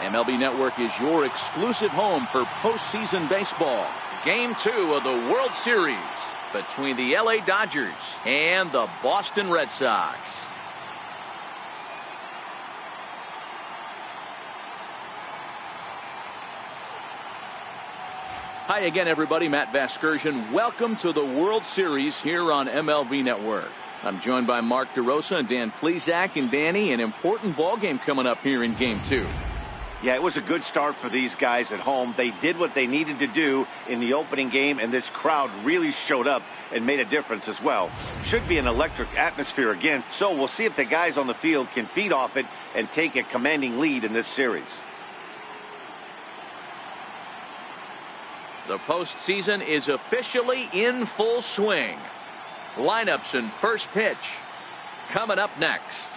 MLB Network is your exclusive home for postseason baseball. Game 2 of the World Series between the LA Dodgers and the Boston Red Sox. Hi again, everybody. Matt Vasgersian. Welcome to the World Series here on MLB Network. I'm joined by Mark DeRosa and Dan Plesac. And Danny, an important ball game coming up here in Game 2. Yeah, it was a good start for these guys at home. They did what they needed to do in the opening game, and this crowd really showed up and made a difference as well. Should be an electric atmosphere again, so we'll see if the guys on the field can feed off it and take a commanding lead in this series. The postseason is officially in full swing. Lineups and first pitch coming up next.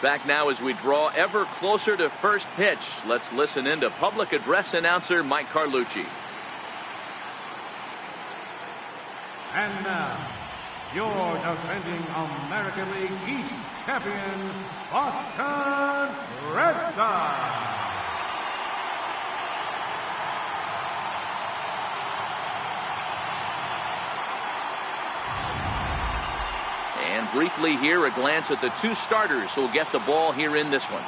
Back now as we draw ever closer to first pitch. Let's listen in to public address announcer Mike Carlucci. And now, your defending American League East champion, Boston Red Sox. And briefly here, a glance at the two starters who will get the ball here in this one.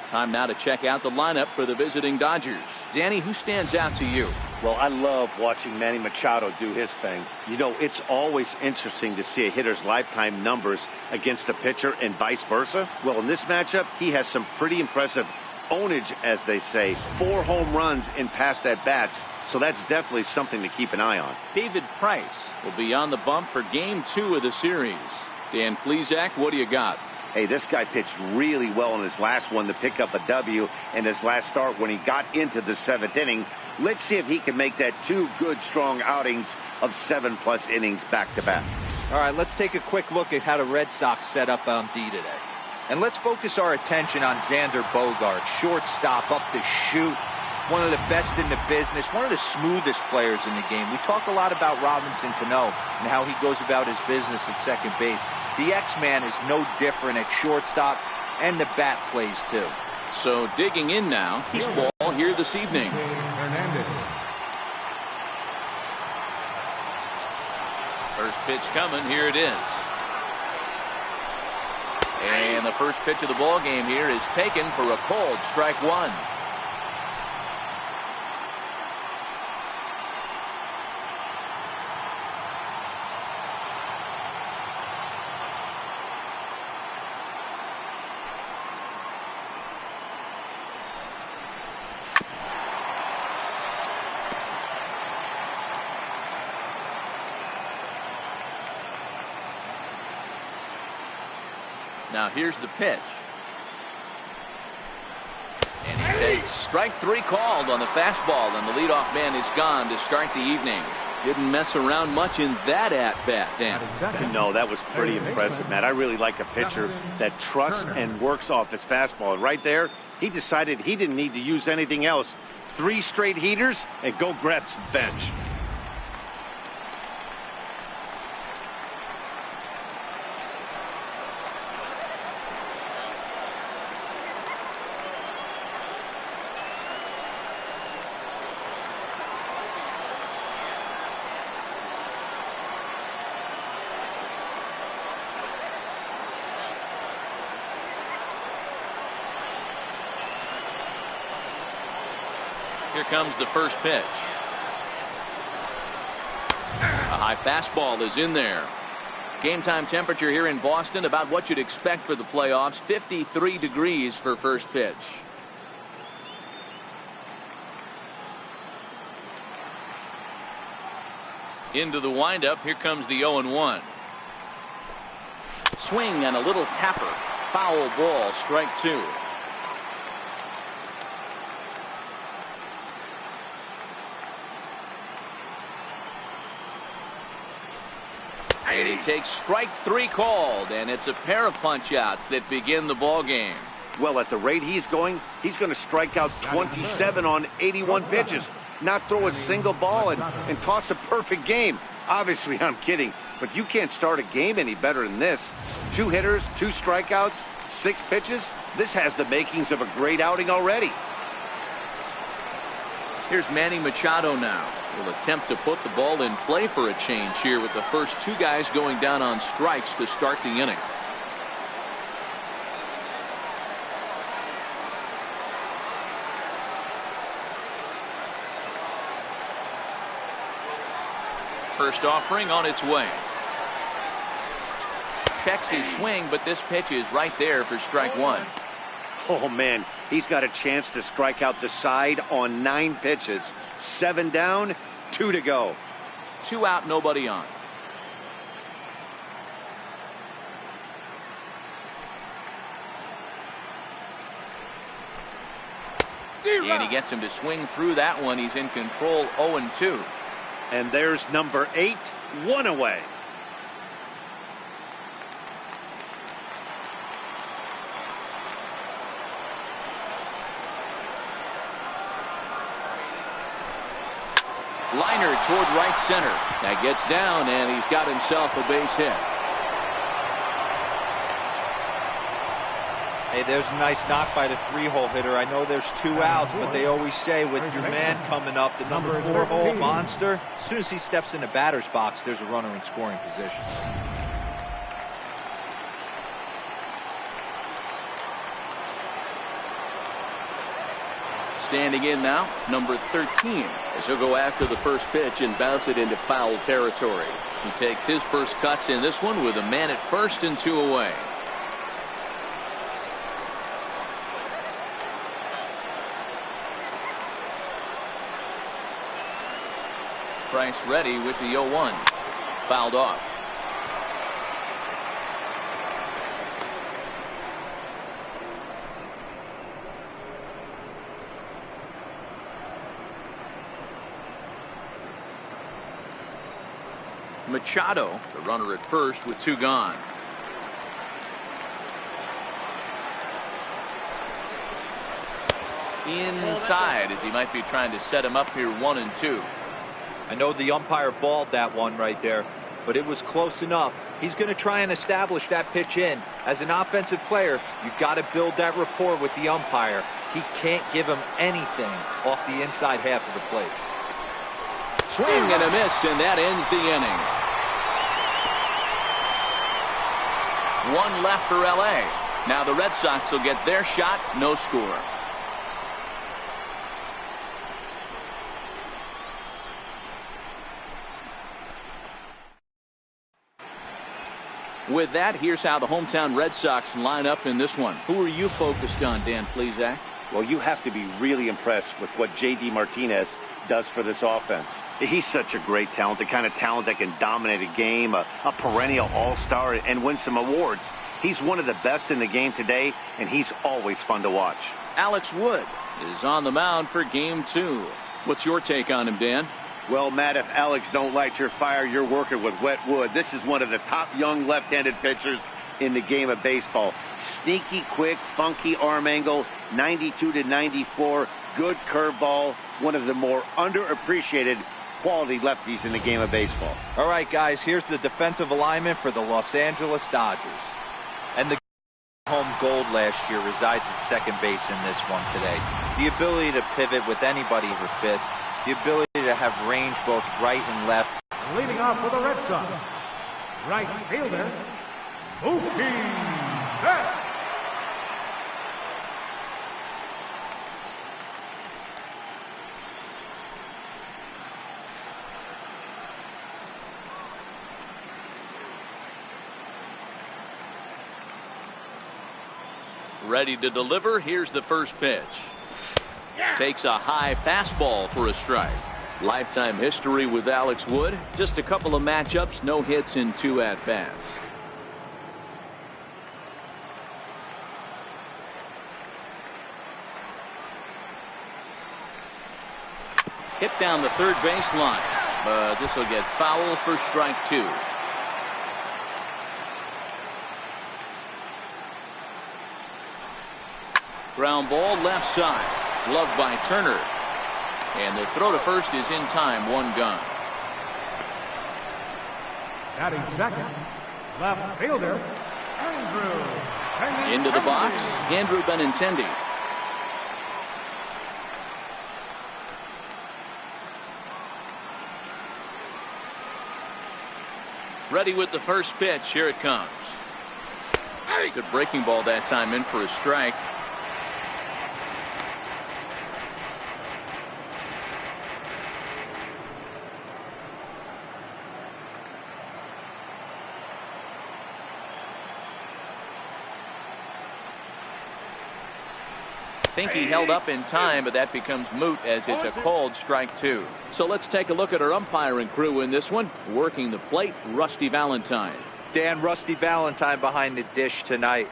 Time now to check out the lineup for the visiting Dodgers. Danny, who stands out to you? Well, I love watching Manny Machado do his thing. You know, it's always interesting to see a hitter's lifetime numbers against a pitcher and vice versa. Well, in this matchup, he has some pretty impressive ownage, as they say. 4 home runs in past at-bats, so that's definitely something to keep an eye on. David Price will be on the bump for Game 2 of the series. Dan Plesac, what do you got? Hey, this guy pitched really well in his last one to pick up a W in his last start when he got into the 7th inning. Let's see if he can make that 2 good, strong outings of 7+ innings back-to-back. All right, let's take a quick look at how the Red Sox set up on D today. And let's focus our attention on Xander Bogaerts, shortstop, up to shoot, one of the best in the business, one of the smoothest players in the game. We talk a lot about Robinson Cano and how he goes about his business at second base. The X-Man is no different at shortstop, and the bat plays too. So digging in now, he's ball here this evening. First pitch coming, here it is. And the first pitch of the ball game here is taken for a cold strike 1. Now here's the pitch. And he takes strike 3 called on the fastball, and the leadoff man is gone to start the evening. Didn't mess around much in that at-bat, Dan. No, that was pretty impressive, Matt. I really like a pitcher that trusts and works off his fastball. And right there, he decided he didn't need to use anything else. 3 straight heaters and go grab some bench. Here comes the first pitch. A high fastball is in there. Game time temperature here in Boston about what you'd expect for the playoffs. 53 degrees for first pitch. Into the windup. Here comes the 0-1. Swing and a little tapper. Foul ball, strike 2. And he takes strike 3 called, and it's a pair of punch-outs that begin the ball game. Well, at the rate he's going to strike out 27 on 81 pitches. not throw a single ball and toss a perfect game. Obviously, I'm kidding, but you can't start a game any better than this. 2 hitters, 2 strikeouts, 6 pitches. This has the makings of a great outing already. Here's Manny Machado now. Will attempt to put the ball in play for a change here with the first 2 guys going down on strikes to start the inning. First offering on its way. Checks his swing, but this pitch is right there for strike 1. Oh, man, he's got a chance to strike out the side on 9 pitches. 7 down, 2 to go. 2 out, nobody on. And he gets him to swing through that one. He's in control, 0-2. And there's number 8, 1 away. Liner toward right center. That gets down, and he's got himself a base hit. Hey, there's a nice knock by the 3-hole hitter. I know there's 2 outs, but they always say with your man coming up, the number 4-hole monster, as soon as he steps in the batter's box, there's a runner in scoring position. Standing in now, number 13, as he'll go after the first pitch and bounce it into foul territory. He takes his first cuts in this one with a man at first and 2 away. Price ready with the 0-1. Fouled off. Machado, the runner at first with 2 gone. Inside as he might be trying to set him up here 1-2. I know the umpire balled that one right there, but it was close enough. He's going to try and establish that pitch in. As an offensive player, you've got to build that rapport with the umpire. He can't give him anything off the inside half of the plate. Swing and a miss, and that ends the inning. 1 left for LA. Now the Red Sox will get their shot, no score. With that, here's how the hometown Red Sox line up in this one. Who are you focused on, Dan Plesac? Well, you have to be really impressed with what J.D. Martinez does for this offense. He's such a great talent, the kind of talent that can dominate a game, a perennial all-star, and win some awards. He's one of the best in the game today, and he's always fun to watch. Alex Wood is on the mound for Game 2. What's your take on him, Dan? Well, Matt, if Alex don't light your fire, you're working with wet wood. This is one of the top young left-handed pitchers in the game of baseball. Sneaky, quick, funky arm angle, 92 to 94, good curveball, one of the more underappreciated quality lefties in the game of baseball. All right, guys, here's the defensive alignment for the Los Angeles Dodgers. And the home gold last year resides at second base in this one today. The ability to pivot with anybody in your fist, the ability to have range both right and left. Leading off for the Red Sox, right fielder, Mookie Betts. Ready to deliver. Here's the first pitch. Takes a high fastball for a strike. Lifetime history with Alex Wood. Just a couple of matchups, no hits in 2 at-bats. Hit down the third base line, but this will get foul for strike 2. Ground ball left side. Gloved by Turner. And the throw to first is in time. One gone. Batting second, left fielder, Andrew. Into the box, Andrew Benintendi. Ready with the first pitch. Here it comes. Good breaking ball that time, in for a strike. I think he held up in time, but that becomes moot as it's a called strike two. So let's take a look at our umpiring crew in this one. Working the plate, Rusty Valentine. Dan, Rusty Valentine behind the dish tonight.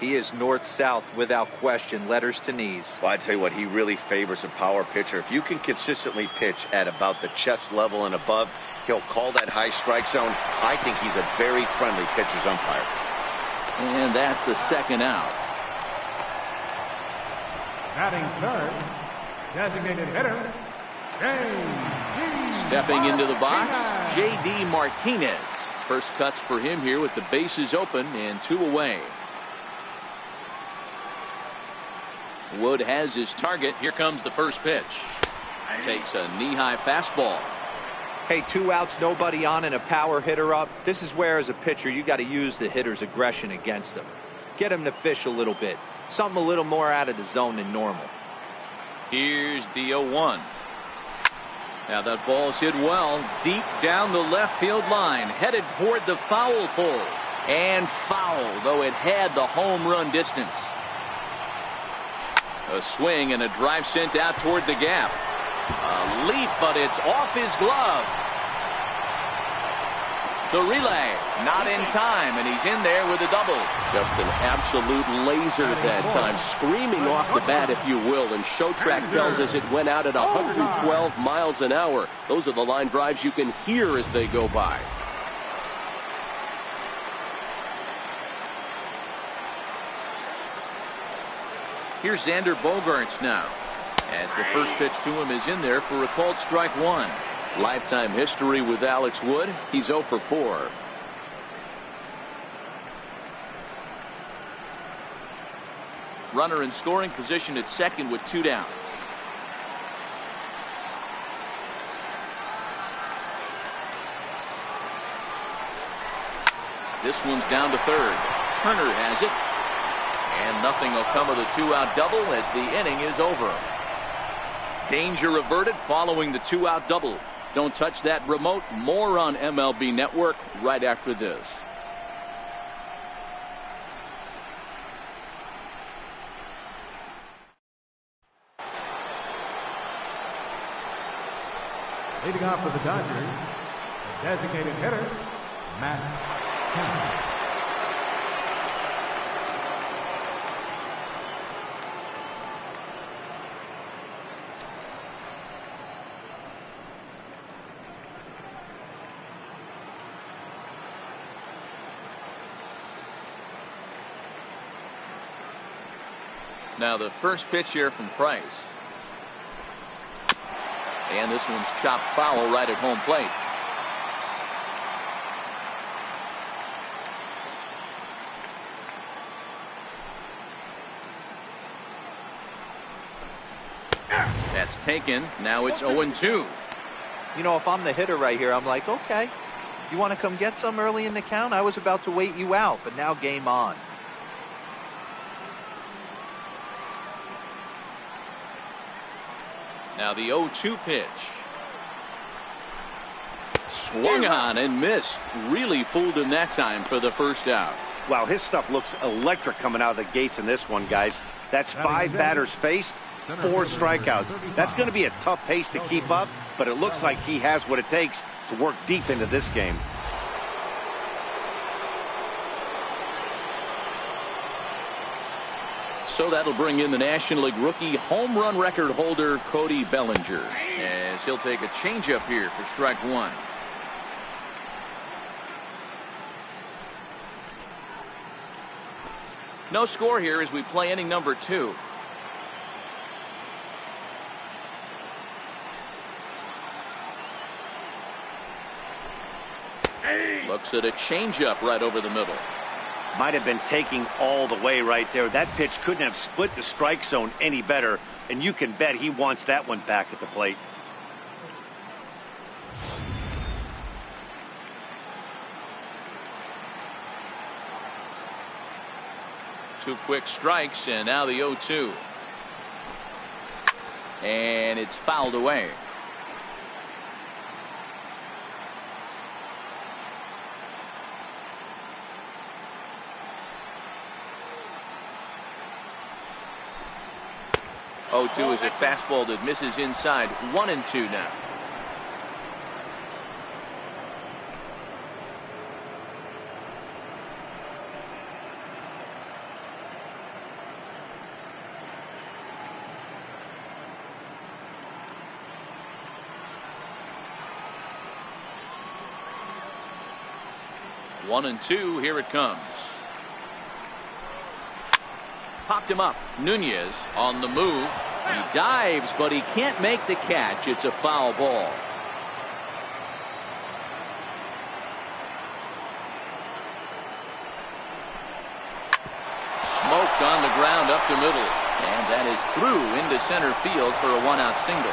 He is north-south without question, letters to knees. Well, I tell you what, he really favors a power pitcher. If you can consistently pitch at about the chest level and above, he'll call that high strike zone. I think he's a very friendly pitcher's umpire. And that's the second out. Batting third, designated hitter, J.D. Stepping into the box, J.D. Martinez. First cuts for him here with the bases open and two away. Wood has his target. Here comes the first pitch. Takes a knee-high fastball. Hey, 2 outs, nobody on, and a power hitter up. This is where, as a pitcher, you got to use the hitter's aggression against him. Get him to fish a little bit. Something a little more out of the zone than normal. Here's the 0-1. Now that ball's hit well, deep down the left field line, headed toward the foul pole. And foul, though it had the home run distance. A swing and a drive sent out toward the gap. A leap, but it's off his glove. The relay, not in time, and he's in there with a double. Just an absolute laser that time, screaming off the bat, if you will, and Showtrack tells us it went out at 112 miles an hour. Those are the line drives you can hear as they go by. Here's Xander Bogaerts now, as the first pitch to him is in there for a called strike one. Lifetime history with Alex Wood. He's 0 for 4. Runner in scoring position at second with 2 down. This one's down to third. Turner has it. And nothing will come of the 2-out double as the inning is over. Danger averted following the 2-out double. Don't touch that remote. More on MLB Network right after this. Leading off for the Dodgers, the designated hitter, Matt Kemp. Now the first pitch here from Price. And this one's chopped foul right at home plate. That's taken. Now it's 0-2. You know, if I'm the hitter right here, I'm like, okay, you want to come get some early in the count? I was about to wait you out, but now game on. Now the 0-2 pitch. Swung on and missed. Really fooled him that time for the first out. Wow, his stuff looks electric coming out of the gates in this one, guys. That's 5 batters faced, 4 strikeouts. That's going to be a tough pace to keep up, but it looks like he has what it takes to work deep into this game. So that'll bring in the National League rookie home run record holder Cody Bellinger, as he'll take a changeup here for strike one. No score here as we play inning number 2. looks at a changeup right over the middle. Might have been taking all the way right there. That pitch couldn't have split the strike zone any better, and you can bet he wants that one back at the plate. Two quick strikes, and now the 0-2. And it's fouled away. Oh, 2 is a fastball that misses inside. 1-2 now. One and two, here it comes. Popped him up. Nunez on the move. He dives, but he can't make the catch. It's a foul ball. Smoked on the ground up the middle. And that is through into center field for a one-out single.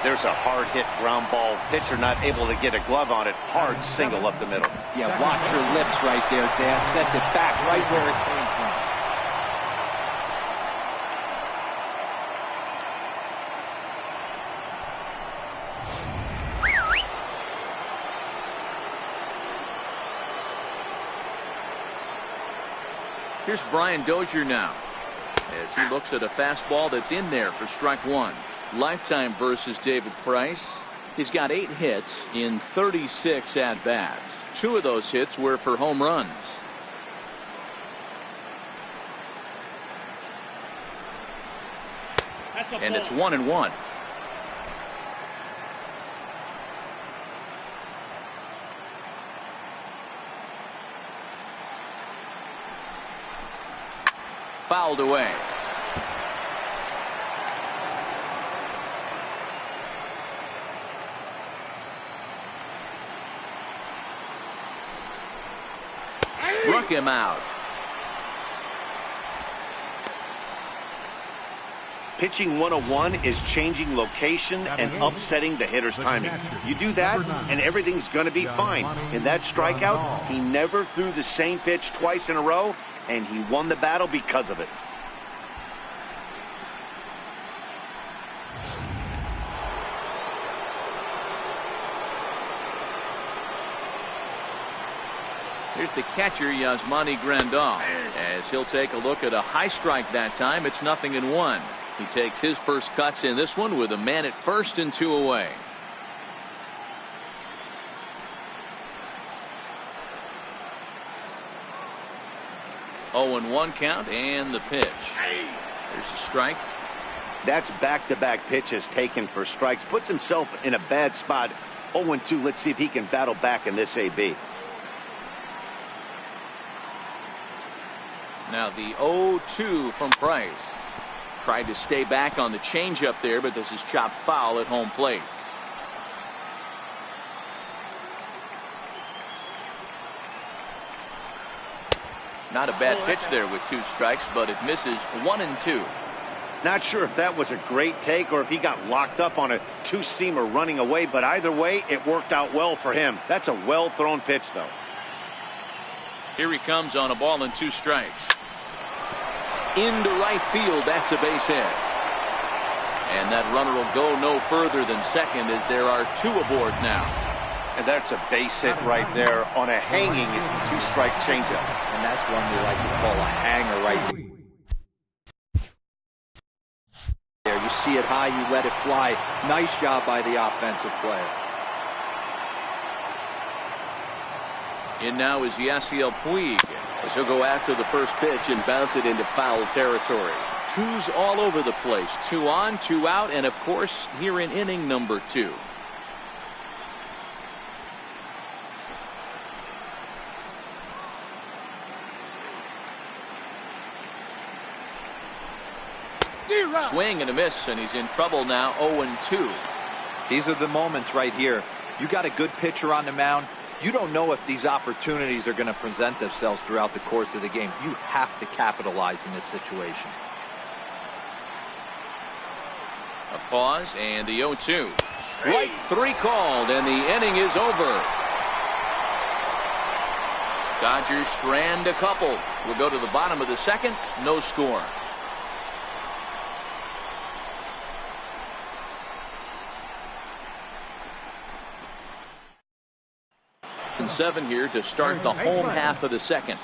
There's a hard hit ground ball. Pitcher not able to get a glove on it. Hard single up the middle. Yeah, watch your lips right there, Dan. Sent it back right where it came from. Here's Brian Dozier now as he looks at a fastball that's in there for strike one. Lifetime versus David Price. He's got 8 hits in 36 at-bats. 2 of those hits were for home runs. And it's 1-1. Fouled away. Struck him out. Pitching 101 is changing location and upsetting the hitter's timing. You do that, and everything's going to be fine. In that strikeout, he never threw the same pitch twice in a row, and he won the battle because of it. Here's the catcher, Yasmani Grandal, as he'll take a look at a high strike that time. It's 0-1. He takes his first cuts in this one with a man at first and 2 away. Oh, and 1 count, and the pitch. There's a strike. That's back-to-back pitches taken for strikes. Puts himself in a bad spot. 0-2. Let's see if he can battle back in this AB. Now the 0-2 from Price. Tried to stay back on the changeup there, but this is chopped foul at home plate. Not a bad pitch there with 2 strikes, but it misses 1-2. Not sure if that was a great take or if he got locked up on a 2-seamer running away, but either way, it worked out well for him. That's a well-thrown pitch, though. Here he comes on a ball and 2 strikes. Into right field, that's a base hit. And that runner will go no further than second as there are 2 aboard now. And that's a base hit right there on a hanging 2-strike changeup. And that's one we like to call a hanger right there. You see it high, you let it fly. Nice job by the offensive player. In now is Yasiel Puig as he'll go after the first pitch and bounce it into foul territory. 2's all over the place. 2 on, 2 out, and of course here in inning number 2. Swing and a miss, and he's in trouble now. 0-2. These are the moments right here. You got a good pitcher on the mound. You don't know if these opportunities are going to present themselves throughout the course of the game. You have to capitalize in this situation. A pause and the 0-2. Strike 3 called, and the inning is over. Dodgers strand a couple. We'll go to the bottom of the second. No score. And 7 here to start the home half of the second.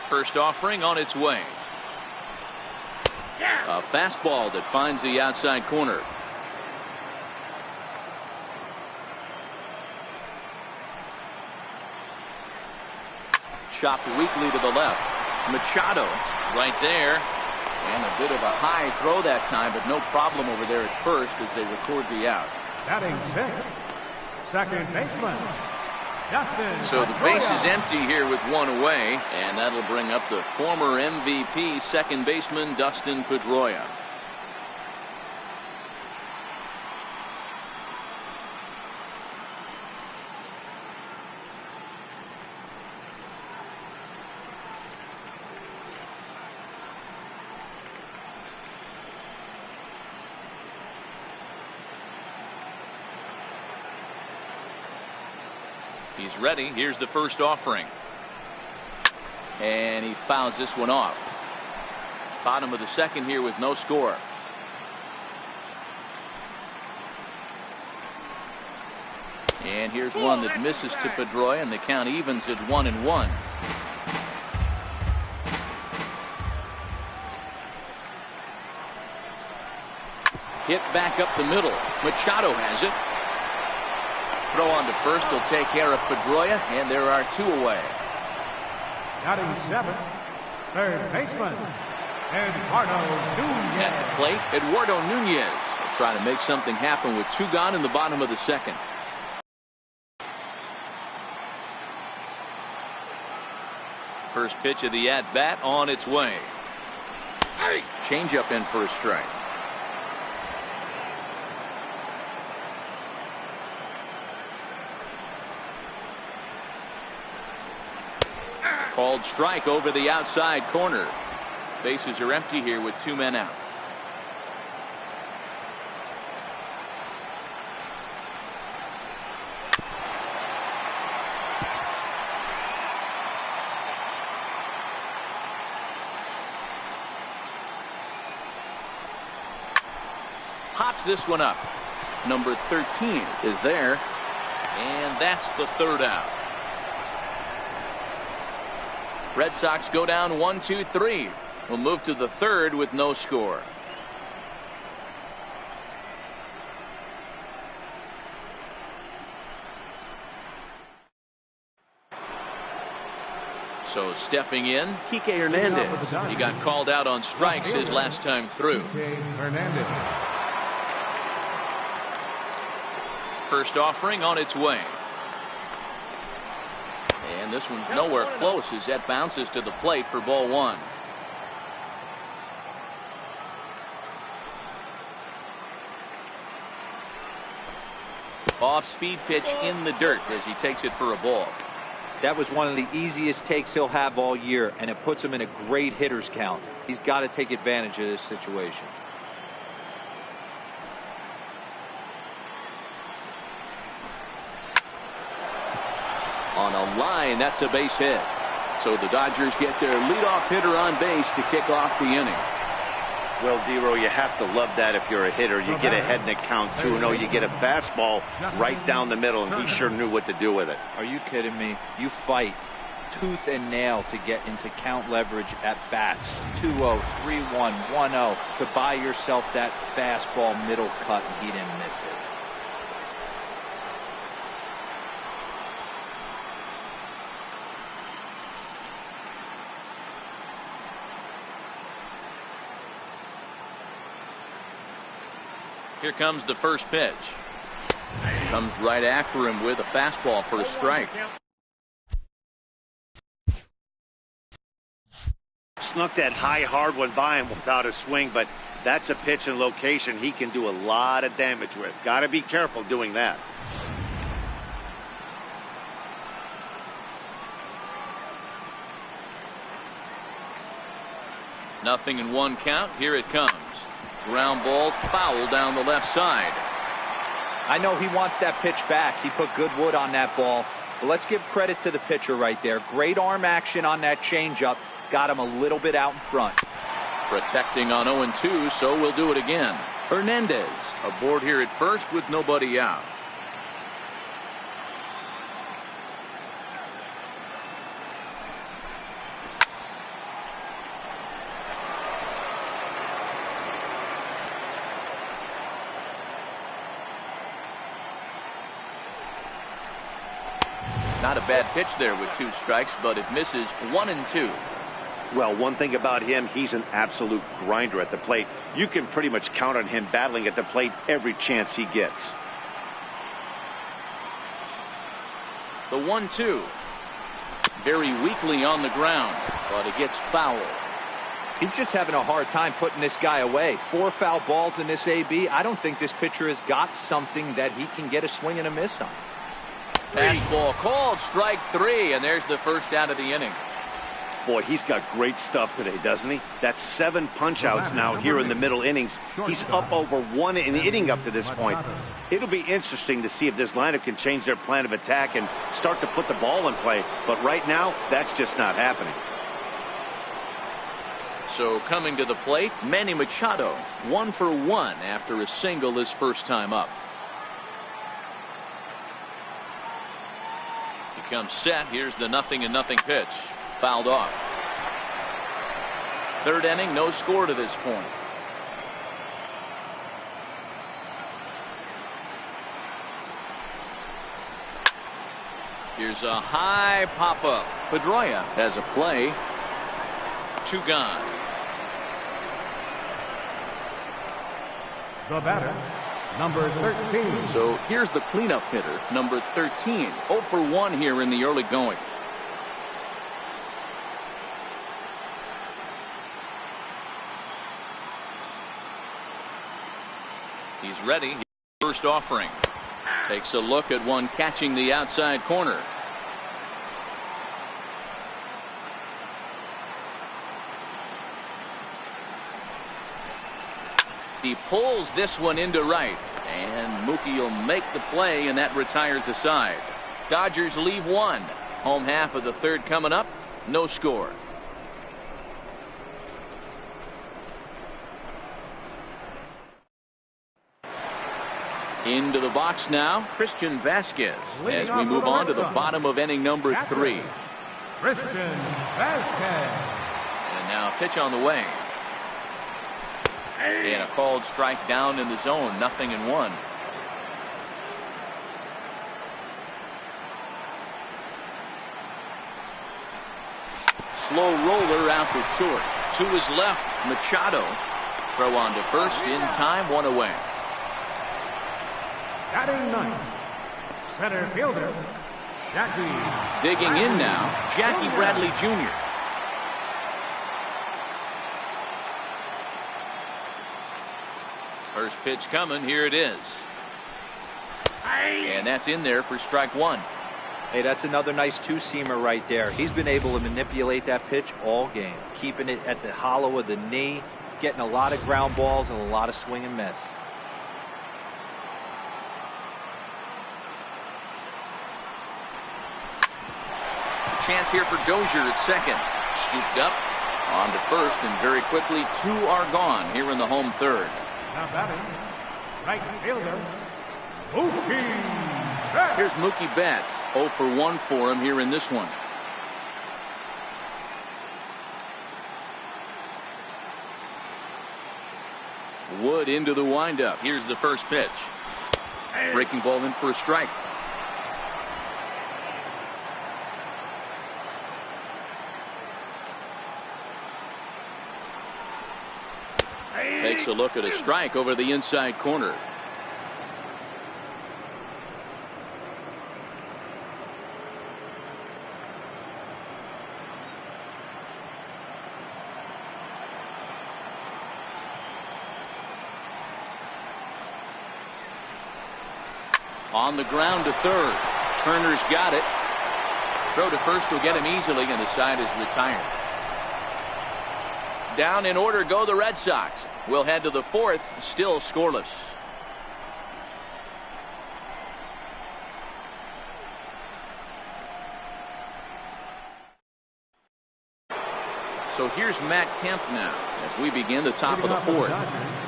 First offering on its way. A fastball that finds the outside corner. Chopped weakly to the left. Machado right there. And a bit of a high throw that time, but no problem over there at first as they record the out. Batting 6th, second baseman, Dustin. So the base is empty here with 1 away, and that'll bring up the former MVP second baseman Dustin Pedroia. He's ready. Here's the first offering. And he fouls this one off. Bottom of the second here with no score. And here's one that misses to Pedroia, and the count evens at 1-1. Hit back up the middle. Machado has it. Throw on to first will take care of Pedroia, and there are 2 away. Batting 7th, third baseman, Eduardo Nunez. At the plate, Eduardo Nunez will try to make something happen with 2 gone in the bottom of the second. First pitch of the at-bat on its way. Changeup in for a strike. Called strike over the outside corner. Bases are empty here with 2 men out. Pops this one up. Number 13 is there. And that's the 3rd out. Red Sox go down 1-2-3. We'll move to the 3rd with no score. So stepping in, Kike Hernandez. He got called out on strikes his last time through. First offering on its way. And this one's nowhere close as that bounces to the plate for ball 1. Off-speed pitch in the dirt as he takes it for a ball. That was one of the easiest takes he'll have all year, and it puts him in a great hitter's count. He's got to take advantage of this situation. On a line, that's a base hit. So the Dodgers get their leadoff hitter on base to kick off the inning. Well, Dero, you have to love that if you're a hitter. You get ahead in the count 2-0. You get a fastball right down the middle, and he sure knew what to do with it. Are you kidding me? You fight tooth and nail to get into count leverage at bats. 2-0, 3-1, 1-0 to buy yourself that fastball middle cut, and he didn't miss it. Here comes the first pitch. Comes right after him with a fastball for a strike. snuck that high hard one by him without a swing, but that's a pitch and location he can do a lot of damage with. Got to be careful doing that. Nothing in one count. Here it comes. Ground ball, foul down the left side. I know he wants that pitch back. He put good wood on that ball. But let's give credit to the pitcher right there. Great arm action on that changeup. Got him a little bit out in front. Protecting on 0-2, so we'll do it again. Hernandez aboard here at first with nobody out. Not a bad pitch there with 2 strikes, but it misses 1-2. Well, one thing about him, he's an absolute grinder at the plate. You can pretty much count on him battling at the plate every chance he gets. The 1-2. Very weakly on the ground, but it gets foul. He's just having a hard time putting this guy away. 4 foul balls in this AB. I don't think this pitcher has got something that he can get a swing and a miss on. Fastball called, strike 3, and there's the first out of the inning. Boy, he's got great stuff today, doesn't he? That's 7 punch-outs now here in the middle innings. He's up over 1 an inning up to this point. It'll be interesting to see if this lineup can change their plan of attack and start to put the ball in play. But right now, that's just not happening. So coming to the plate, Manny Machado, 1 for 1 after a single his first time up. He comes set. Here's the 0-0 pitch. Fouled off. 3rd inning, no score to this point. Here's a high pop-up. Pedroia has a play. 2 gone. The batter, number 13. So here's the cleanup hitter, number 13. 0 for 1 here in the early going. He's ready. First offering. Takes a look at one catching the outside corner. He pulls this one into right. And Mookie will make the play, and that retires the side. Dodgers leave 1. Home half of the 3rd coming up. No score. Into the box now, Christian Vasquez, as we move on to the bottom of inning number 3. Christian Vasquez. And now pitch on the way. And a called strike down in the zone, 0-1. Slow roller out to short. To his left, Machado. Throw on to first in time, 1 away. Batting 9th, center fielder, Jackie. Digging in now, Jackie Bradley Jr. First pitch coming, here it is. And that's in there for strike 1. Hey, that's another nice 2-seamer right there. He's been able to manipulate that pitch all game, keeping it at the hollow of the knee, getting a lot of ground balls and a lot of swing and miss. Chance here for Dozier at second. Scooped up on to first, and very quickly 2 are gone here in the home 3rd. Now batting, right fielder, Mookie Betts. Here's Mookie Betts. 0 for 1 for him here in this one. Wood into the windup. Here's the first pitch. Breaking ball in for a strike. Takes a look at a strike over the inside corner. On the ground to third. Turner's got it. Throw to first will get him easily, and the side is retired. Down in order go the Red Sox. We'll head to the fourth, still scoreless. So here's Matt Kemp now as we begin the top of the fourth.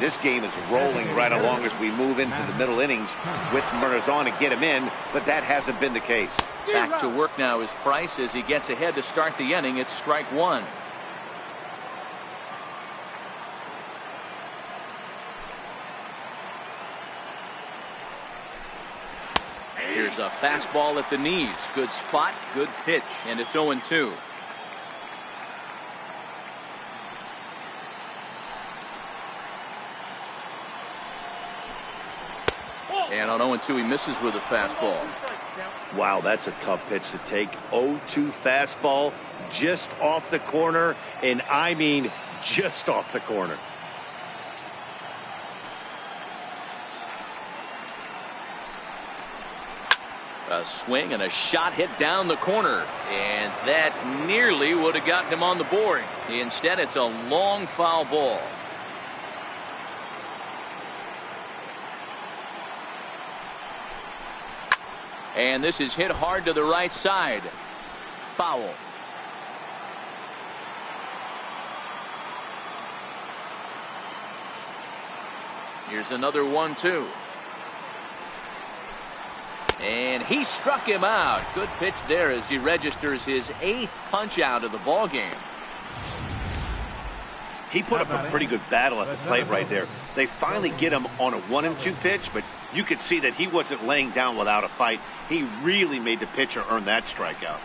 This game is rolling right along as we move into the middle innings with runners on to get him in, but that hasn't been the case. Back to work now is Price as he gets ahead to start the inning. It's strike one. Here's a fastball at the knees. Good spot, good pitch, and it's 0-2. And on 0-2, he misses with a fastball. Wow, that's a tough pitch to take. 0-2 fastball just off the corner, and I mean just off the corner. A swing and a shot hit down the corner, and that nearly would have gotten him on the board. Instead, it's a long foul ball. And this is hit hard to the right side. Foul. Here's another 1-2. And he struck him out. Good pitch there as he registers his 8th punch out of the ball game. He put up a pretty good battle at the plate right there. They finally get him on a 1-2 pitch, but you could see that he wasn't laying down without a fight. He really made the pitcher earn that strikeout.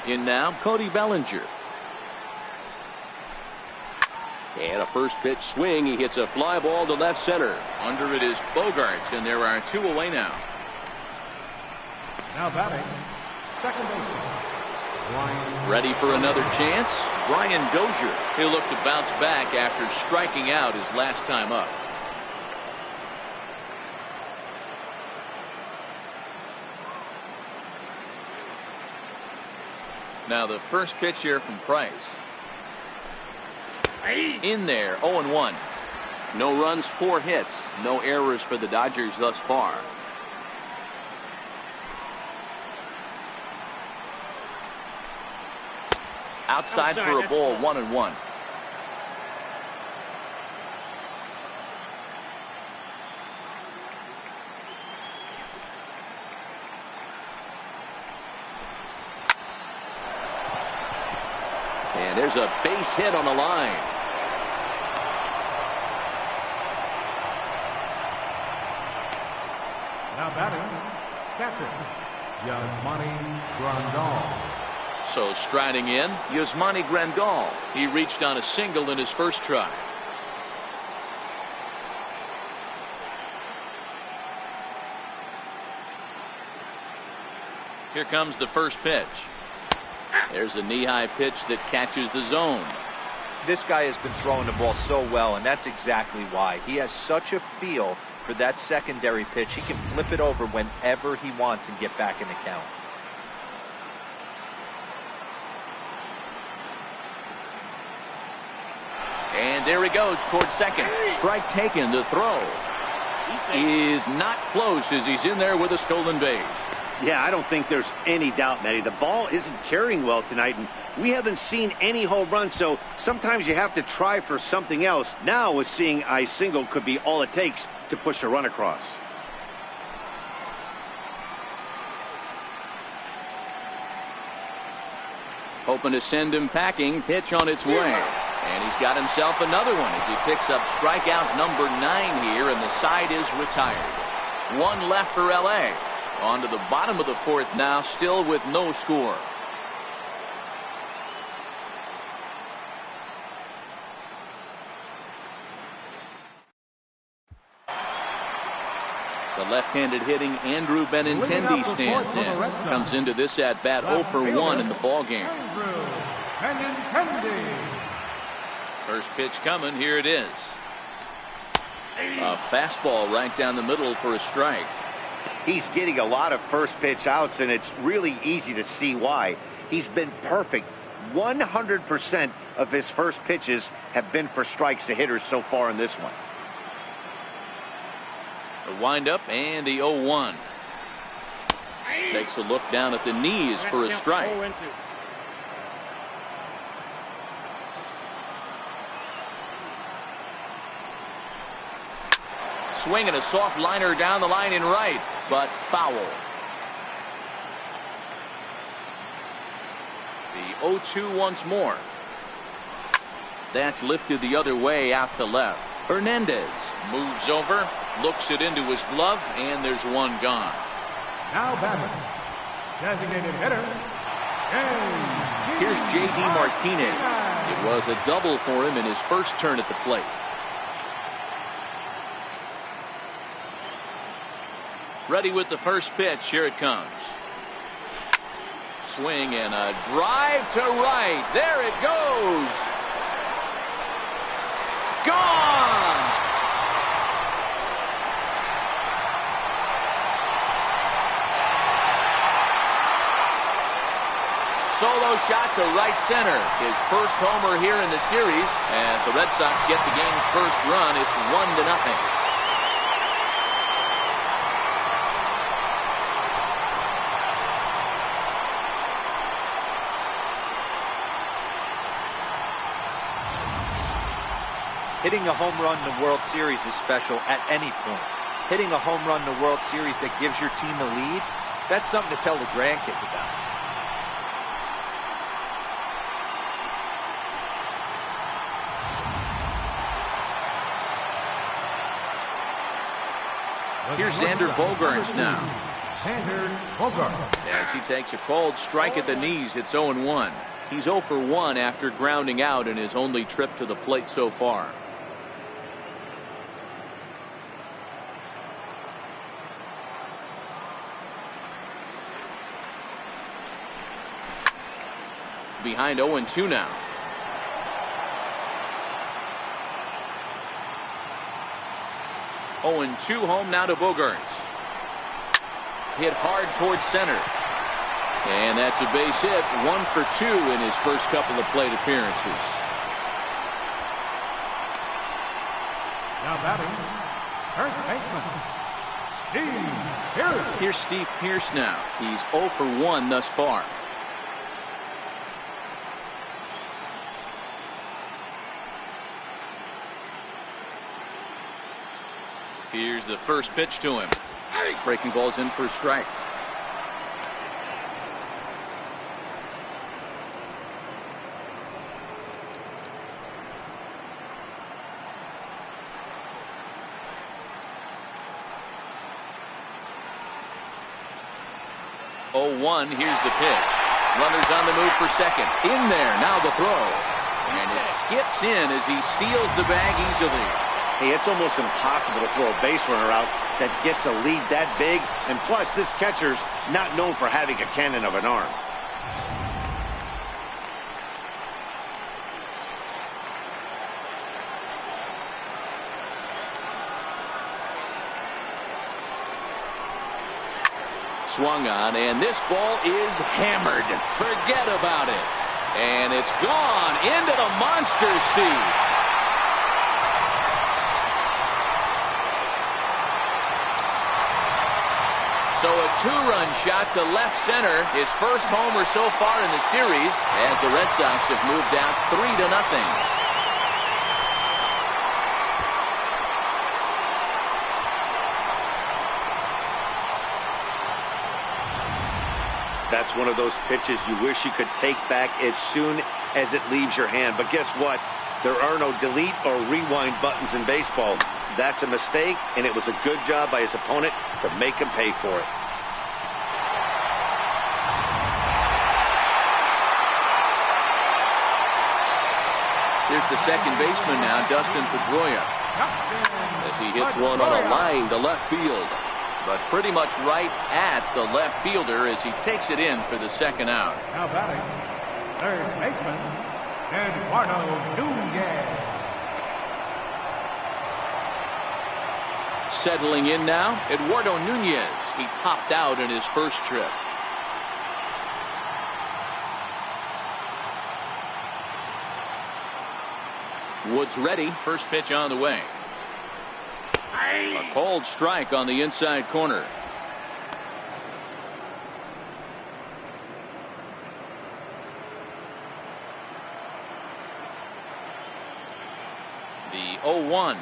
In now, Cody Bellinger. And a first pitch swing. He hits a fly ball to left center. Under it is Bogarts, and there are 2 away now. Now batting, second baseman, Brian. Ready for another chance? Brian Dozier. He'll look to bounce back after striking out his last time up. Now the first pitch here from Price. In there, 0-1. No runs, 4 hits. No errors for the Dodgers thus far. Outside for a ball, 1-1. And there's a base hit on the line. Now batting, catcher, Yasmani Grandal. So striding in, Yasmani Grandal. He reached on a single in his first try. Here comes the first pitch. There's a knee-high pitch that catches the zone. This guy has been throwing the ball so well, and that's exactly why. He has such a feel for that secondary pitch. He can flip it over whenever he wants and get back in the count. And there he goes towards second. Strike taken. The throw is not close as he's in there with a stolen base. Yeah, I don't think there's any doubt, Matty. The ball isn't carrying well tonight, and we haven't seen any home runs, so sometimes you have to try for something else. Now, with seeing a single could be all it takes to push a run across. Hoping to send him packing. Pitch on its way. And he's got himself another one as he picks up strikeout number 9 here, and the side is retired. 1 left for L.A. On to the bottom of the fourth now, still with no score. The left-handed hitting Andrew Benintendi stands in. Comes into this at-bat 0 for 1 in the ballgame. First pitch coming. Here it is. A fastball right down the middle for a strike. He's getting a lot of first pitch outs, and it's really easy to see why. He's been perfect. 100% of his first pitches have been for strikes to hitters so far in this one. The windup and the 0-1. Takes a look down at the knees for a strike. Swinging a soft liner down the line in right, but foul. The 0-2 once more. That's lifted the other way out to left. Hernandez moves over, looks it into his glove, and there's one gone. Now batting, designated hitter, Here's J.D. Martinez. It was a double for him in his first turn at the plate. Ready with the first pitch. Here it comes. Swing and a drive to right. There it goes. Gone. Solo shot to right center. His first homer here in the series. As the Red Sox get the game's first run, it's 1-0. Hitting a home run in the World Series is special at any point. Hitting a home run in the World Series that gives your team a lead, that's something to tell the grandkids about. Here's Xander Bogaerts now. Xander Bogaerts. As he takes a cold strike at the knees, it's 0-1. He's 0 for 1 after grounding out in his only trip to the plate so far. Behind 0-2 now. Oh, and 2 home now to Bogaerts. Hit hard towards center. And that's a base hit. 1 for 2 in his first couple of plate appearances. Now batting, first baseman, Steve Pearce. Here's Steve Pearce now. He's 0 for 1 thus far. Here's the first pitch to him. Breaking ball's in for a strike. Oh, 1. Here's the pitch. Runners on the move for second. In there. Now the throw. And it skips in as he steals the bag easily. Hey, it's almost impossible to throw a base runner out that gets a lead that big. And plus, this catcher's not known for having a cannon of an arm. Swung on, and this ball is hammered. Forget about it. And it's gone into the monster seats. So a 2-run shot to left center, his first homer so far in the series, as the Red Sox have moved out 3-0. That's one of those pitches you wish you could take back as soon as it leaves your hand. But guess what? There are no delete or rewind buttons in baseball. That's a mistake, and it was a good job by his opponent to make him pay for it. Here's the second baseman now, Dustin Pedroia, as he hits one on a line to left field. but pretty much right at the left fielder as he takes it in for the second out. Now batting, third baseman, Eduardo Nunez. Settling in now, Eduardo Nunez. He popped out in his first trip. Woods ready. First pitch on the way. A cold strike on the inside corner. The 0-1.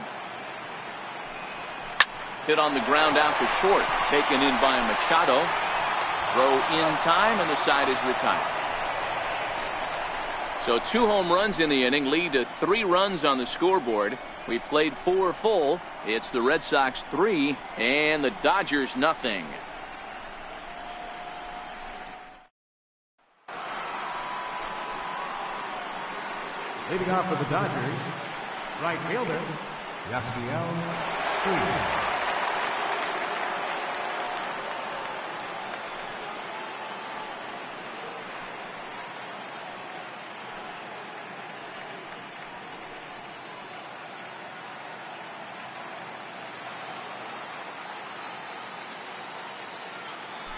Hit on the ground out to short. Taken in by Machado. Throw in time, and the side is retired. So 2 home runs in the inning lead to 3 runs on the scoreboard. We played 4 full. It's the Red Sox 3 and the Dodgers nothing. Leading off for the Dodgers, right fielder, Yasiel Puig.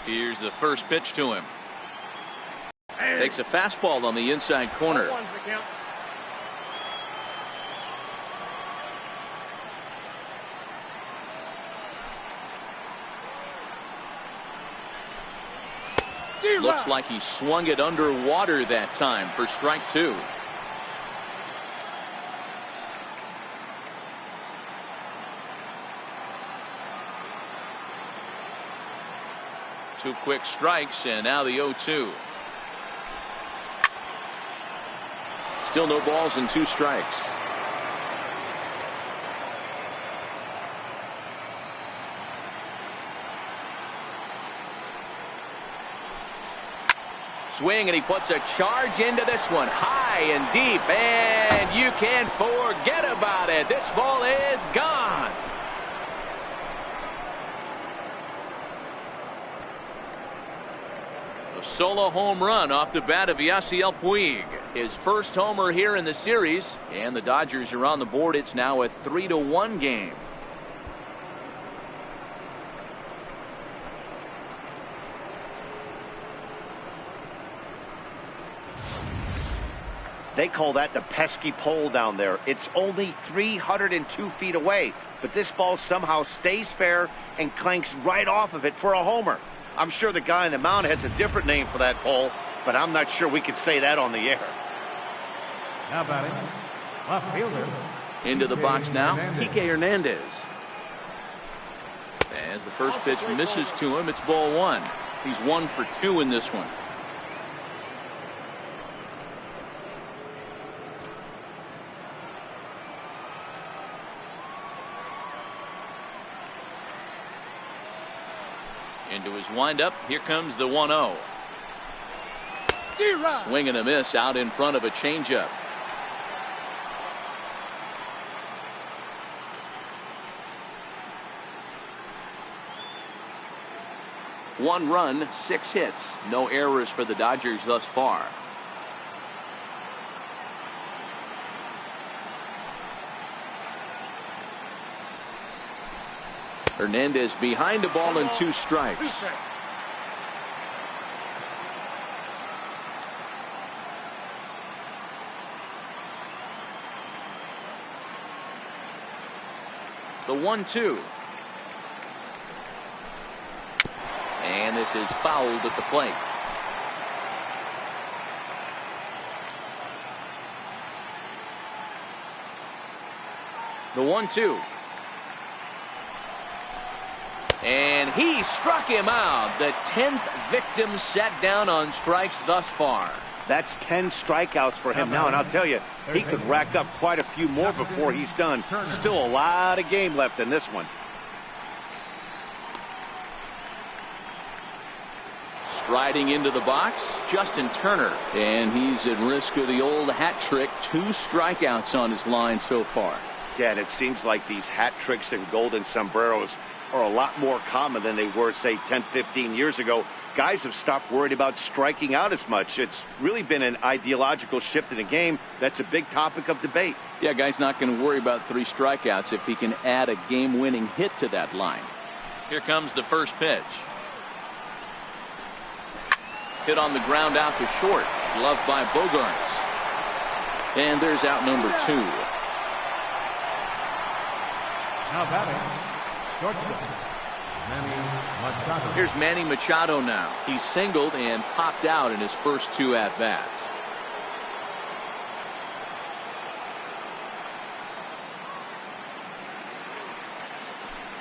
Here's the first pitch to him. Takes a fastball on the inside corner. Looks like he swung it underwater that time for strike 2. Two quick strikes, and now the 0-2. Still no balls and 2 strikes. Swing, and he puts a charge into this one, high and deep, and you can't forget about it. This ball is gone. Solo home run off the bat of Yasiel Puig. His first homer here in the series, and the Dodgers are on the board. It's now a 3-1 game. They call that the pesky pole down there. It's only 302 feet away, but this ball somehow stays fair and clanks right off of it for a homer. I'm sure the guy on the mound has a different name for that pole, but I'm not sure we could say that on the air. Now batting, left fielder. Into the box now, Kike Hernandez. As the first pitch misses to him, it's ball 1. He's 1 for 2 in this one. Into his windup, here comes the 1-0. Swing and a miss out in front of a changeup. One run, 6 hits, no errors for the Dodgers thus far. Hernandez behind the ball and 2 strikes. The 1-2. And this is fouled at the plate. The 1-2. And he struck him out. The 10th victim set down on strikes thus far. That's 10 strikeouts for him now, and I'll tell you, he could rack up quite a few more before he's done. Still a lot of game left in this one. Striding into the box, Justin Turner. And he's at risk of the old hat trick. 2 strikeouts on his line so far. Yeah, and it seems like these hat tricks and golden sombreros are a lot more common than they were, say, 10, 15 years ago. Guys have stopped worried about striking out as much. It's really been an ideological shift in the game. That's a big topic of debate. Yeah, guy's not going to worry about 3 strikeouts if he can add a game-winning hit to that line. Here comes the first pitch. Hit on the ground out to short. Gloved by Bogaerts. And there's out number 2. Now batting, shortstop, Manny Machado. Here's Manny Machado now. He singled and popped out in his first 2 at-bats.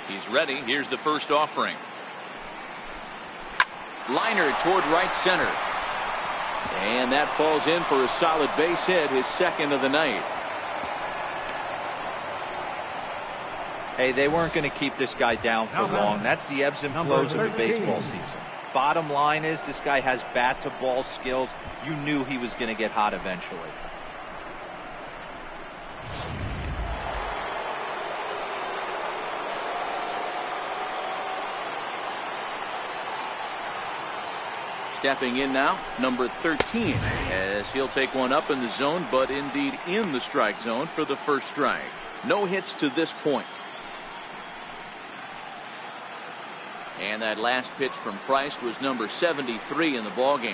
He's ready. Here's the first offering. Liner toward right center. And that falls in for a solid base hit, his second of the night. Hey, they weren't going to keep this guy down for long. That's the ebbs and flows of the baseball season. Bottom line is this guy has bat-to-ball skills. You knew he was going to get hot eventually. Stepping in now, number 13, as he'll take one up in the zone, but indeed in the strike zone for the first strike. No hits to this point. And that last pitch from Price was number 73 in the ballgame.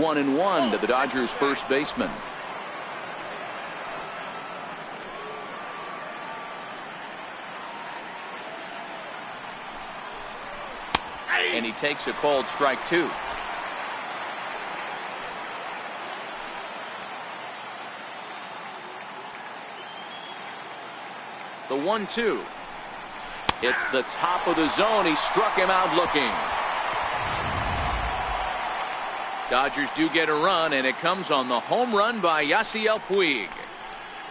One and one to the Dodgers first baseman. And he takes a called strike 2. The 1-2. It's the top of the zone. He struck him out looking. Dodgers do get a run, and it comes on the home run by Yasiel Puig.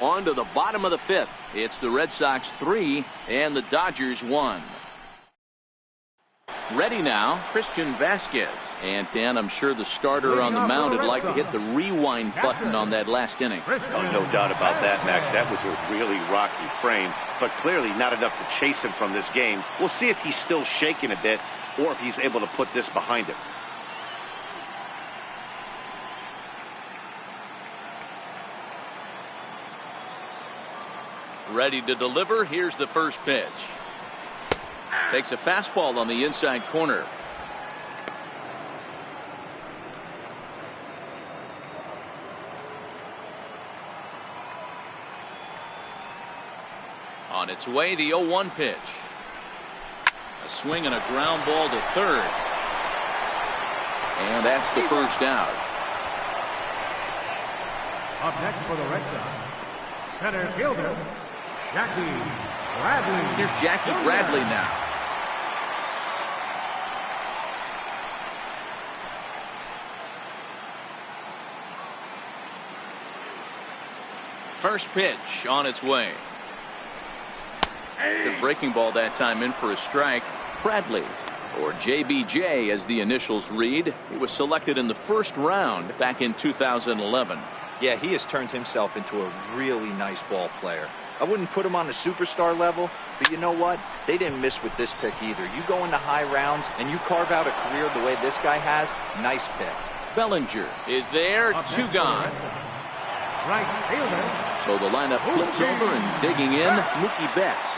On to the bottom of the 5th. It's the Red Sox 3 and the Dodgers 1. Ready now, Christian Vasquez. And Dan, I'm sure the starter on the mound would like to hit the rewind button on that last inning. Oh, no doubt about that, Mac. That was a really rocky frame, but clearly not enough to chase him from this game. We'll see if he's still shaking a bit or if he's able to put this behind him. Ready to deliver. Here's the first pitch. Takes a fastball on the inside corner. On its way, the 0-1 pitch. A swing and a ground ball to third. And that's the first out. Up next for the Red Sox, center fielder, Jackie Bradley. Here's Jackie Bradley now. First pitch on its way. The breaking ball that time in for a strike. Bradley, or JBJ as the initials read. He was selected in the first round back in 2011. Yeah, he has turned himself into a really nice ball player. I wouldn't put him on the superstar level, but you know what? They didn't miss with this pick either. You go into high rounds and you carve out a career the way this guy has, nice pick. Bellinger is there, 2 gone. Right fielder. So the lineup flips over and digging in, Mookie Betts.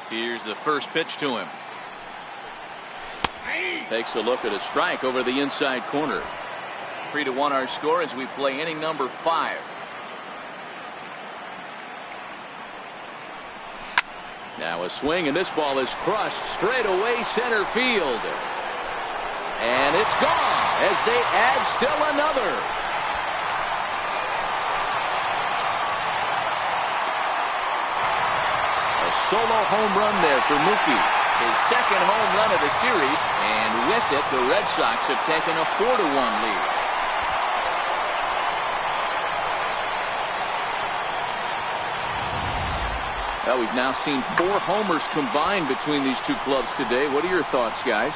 Here's the first pitch to him. Takes a look at a strike over the inside corner. 3-1 our score as we play inning number 5. Now a swing, and this ball is crushed straight away center field. And it's gone as they add still another. A solo home run there for Mookie. His second home run of the series, and with it the Red Sox have taken a 4-1 lead. Well, we've now seen 4 homers combined between these two clubs today. What are your thoughts, guys?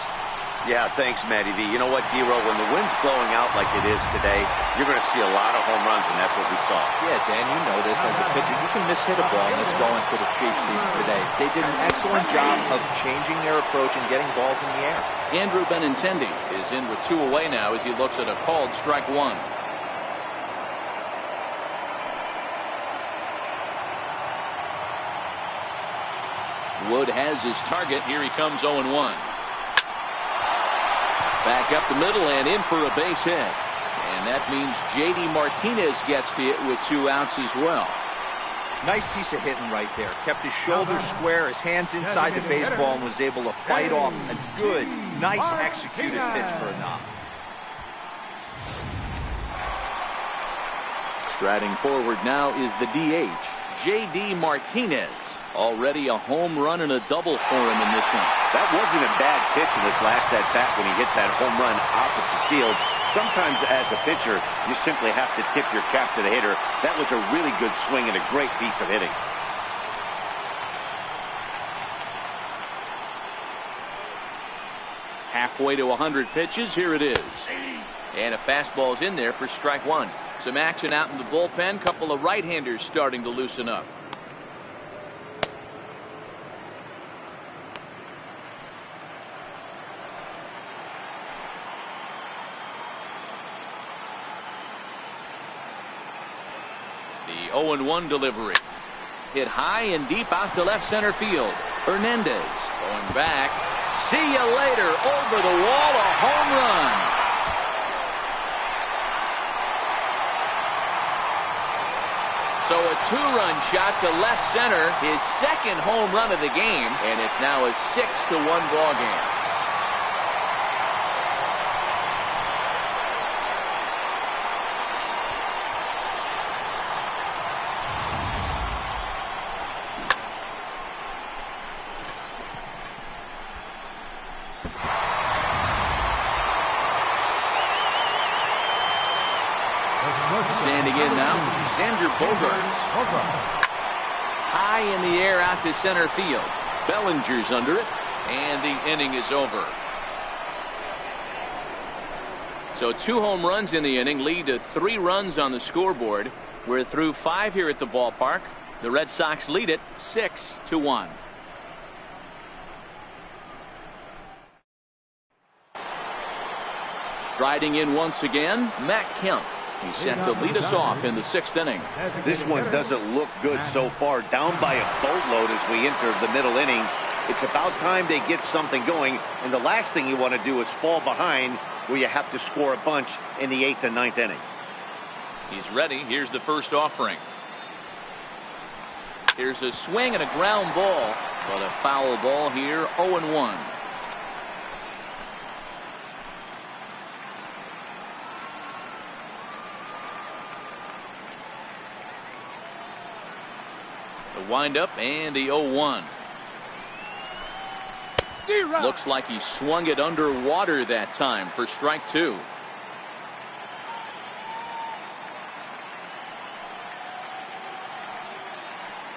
Yeah, thanks, Matty V. You know what, D-Row, when the wind's blowing out like it is today, you're going to see a lot of home runs, and that's what we saw. Yeah, Dan, you know this as a pitcher. You can mishit a ball, and it's going to the cheap seats today. They did an excellent job of changing their approach and getting balls in the air. Andrew Benintendi is in with 2 away now as he looks at a called strike 1. Wood has his target. Here he comes 0-1. Back up the middle and in for a base hit. And that means J.D. Martinez gets the hit with 2 outs as well. Nice piece of hitting right there. Kept his shoulders square, his hands inside the baseball, and was able to fight off a good, nice executed pitch for a knock. Striding forward now is the DH, J.D. Martinez. Already a home run and a double for him in this one. That wasn't a bad pitch in his last at-bat when he hit that home run opposite field. Sometimes as a pitcher, you simply have to tip your cap to the hitter. That was a really good swing and a great piece of hitting. Halfway to 100 pitches, here it is. And a fastball's in there for strike 1. Some action out in the bullpen. Couple of right-handers starting to loosen up. The 0-1 delivery. Hit high and deep out to left center field. Hernandez going back. See you later. Over the wall, a home run. So a 2-run shot to left center. His second home run of the game. And it's now a 6-1 ball game. Standing in now, Xander Bogaerts. High in the air out to center field. Bellinger's under it, and the inning is over. So 2 home runs in the inning lead to 3 runs on the scoreboard. We're through 5 here at the ballpark. The Red Sox lead it 6-1. Striding in once again, Matt Kemp. He's set to lead us off in the 6th inning. This one doesn't look good so far. Down by a boatload as we enter the middle innings. It's about time they get something going. And the last thing you want to do is fall behind where you have to score a bunch in the 8th and 9th inning. He's ready. Here's the first offering. Here's a swing and a ground ball. But a foul ball here, 0-1. The windup and the 0-1. Looks like he swung it underwater that time for strike 2.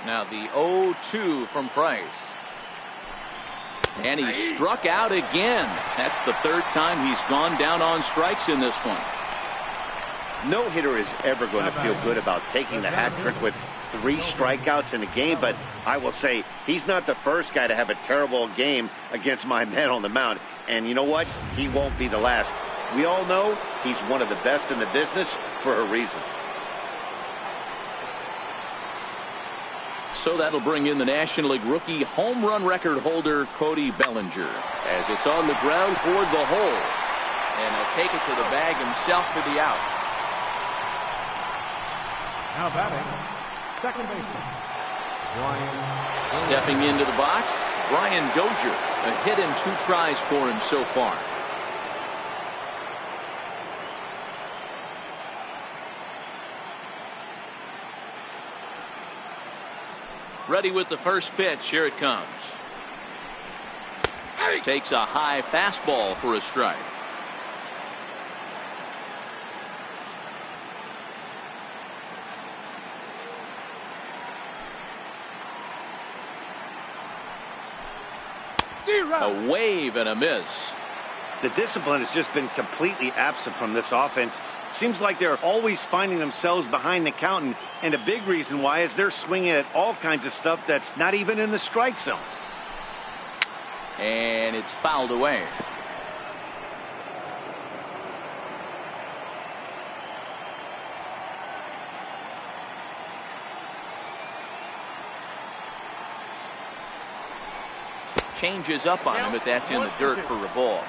Now the 0-2 from Price. And he struck out again. That's the 3rd time he's gone down on strikes in this one. No hitter is ever going to feel good about taking the hat trick with 3 strikeouts in a game, but I will say he's not the first guy to have a terrible game against my man on the mound. And you know what? He won't be the last. We all know he's one of the best in the business for a reason. So that'll bring in the National League rookie home run record holder Cody Bellinger as it's on the ground toward the hole. And he'll take it to the bag himself for the out. Now batting, second baseman, Brian. Stepping into the box, Brian Dozier. A hit in 2 tries for him so far. Ready with the first pitch. Here it comes. Takes a high fastball for a strike. A wave and a miss. The discipline has just been completely absent from this offense. Seems like they're always finding themselves behind the count, and a big reason why is they're swinging at all kinds of stuff that's not even in the strike zone. And it's fouled away. Changes up on him, but that's in the dirt for a ball.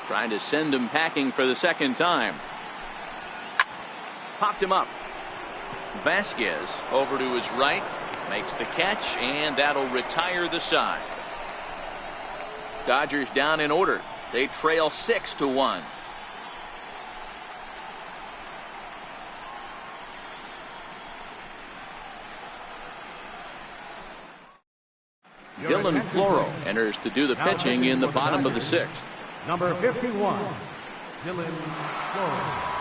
Trying to send him packing for the second time. Popped him up. Vasquez over to his right, makes the catch, and that'll retire the side. Dodgers down in order. They trail 6-1. Dylan Floro enters to do the pitching in the bottom of the sixth. Number 51, Dylan Floro.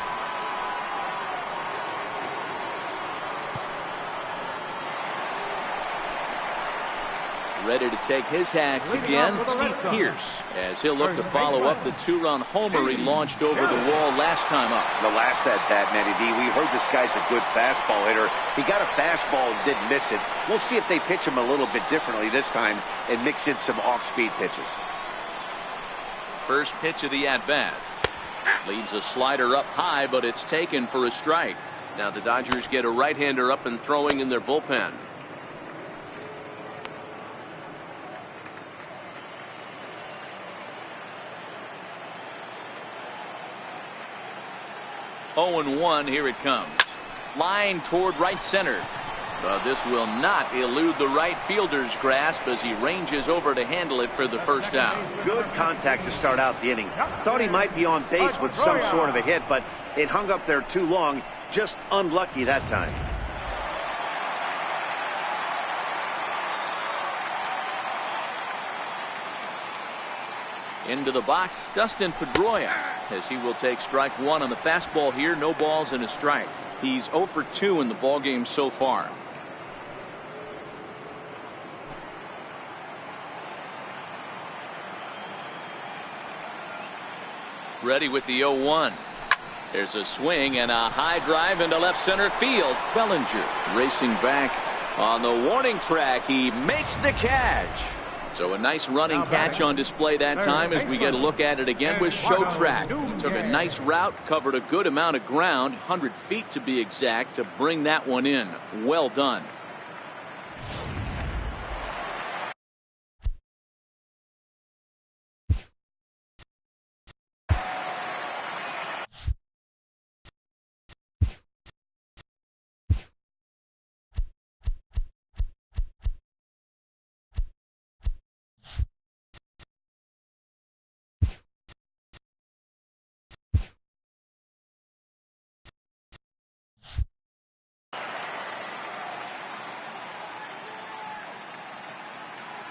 Ready to take his hacks again, Steve Pearce, as he'll look to follow up the two-run homer he launched over the wall last time up. The last at-bat, Matty D, we heard this guy's a good fastball hitter. He got a fastball and didn't miss it. We'll see if they pitch him a little bit differently this time and mix in some off-speed pitches. First pitch of the at-bat. Leaves a slider up high, but it's taken for a strike. Now the Dodgers get a right-hander up and throwing in their bullpen. Oh, 0-1, here it comes. Line toward right center. But this will not elude the right fielder's grasp as he ranges over to handle it for the first out. Good contact to start out the inning. Thought he might be on base with some sort of a hit, but it hung up there too long. Just unlucky that time. Into the box, Dustin Pedroia, as he will take strike one on the fastball here. No balls and a strike. He's 0 for 2 in the ballgame so far. Ready with the 0-1. There's a swing and a high drive into left center field. Bellinger racing back on the warning track. He makes the catch. So a nice running catch on display that time as we get a look at it again with Show Track. He took a nice route, covered a good amount of ground, 100 feet to be exact, to bring that one in. Well done.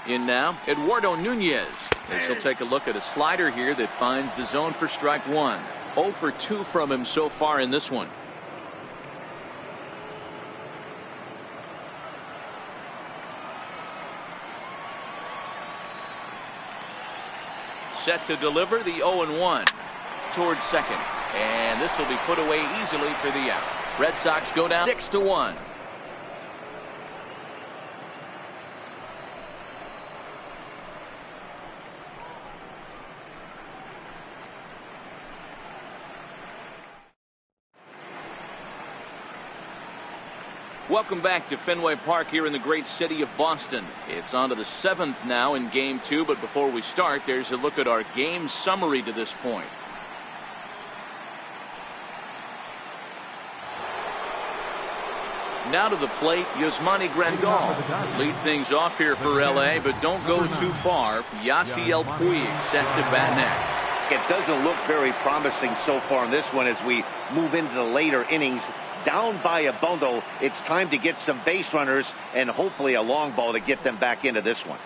In now, Eduardo Nunez, as he'll take a look at a slider here that finds the zone for strike one. 0 for 2 from him so far in this one. Set to deliver the 0-1 towards second. And this will be put away easily for the out. Red Sox go down 6-1. Welcome back to Fenway Park here in the great city of Boston. It's on to the 7th now in Game 2, but before we start, there's a look at our game summary to this point. Now to the plate, Yasmani Grandal. Lead things off here for L.A., but don't go too far. Yasiel Puig set to bat next. It doesn't look very promising so far in this one as we move into the later innings. down by a bundle. It's time to get some base runners and hopefully a long ball to get them back into this one.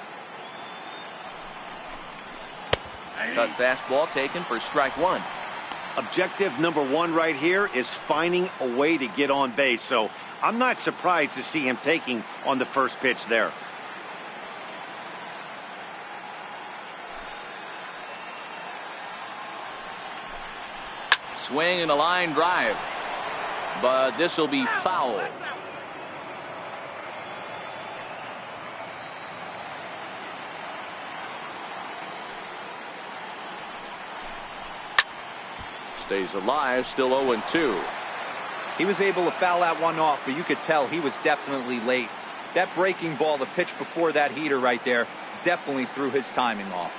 Cut fastball taken for strike one. Objective number one right here is finding a way to get on base. So I'm not surprised to see him taking on the first pitch there. Swing and a line drive, but this will be foul. Stays alive, still 0-2. He was able to foul that one off, but you could tell he was definitely late. That breaking ball, the pitch before that heater right there, definitely threw his timing off.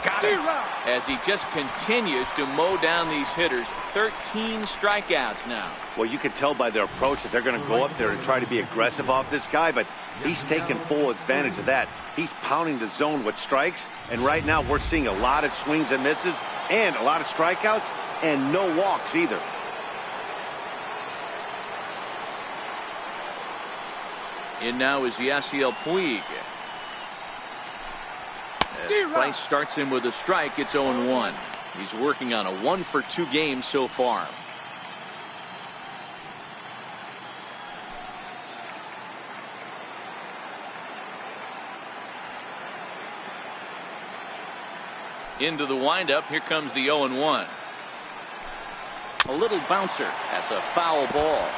Got it. As he just continues to mow down these hitters. 13 strikeouts now. Well, you can tell by their approach that they're going to go up there and try to be aggressive off this guy, but he's taking full advantage of that. He's pounding the zone with strikes, and right now we're seeing a lot of swings and misses and a lot of strikeouts and no walks either. In now is Yasiel Puig. As Price starts him with a strike, it's 0-1. He's working on a 1-for-2 game so far. Into the windup, here comes the 0-1. A little bouncer. That's a foul ball.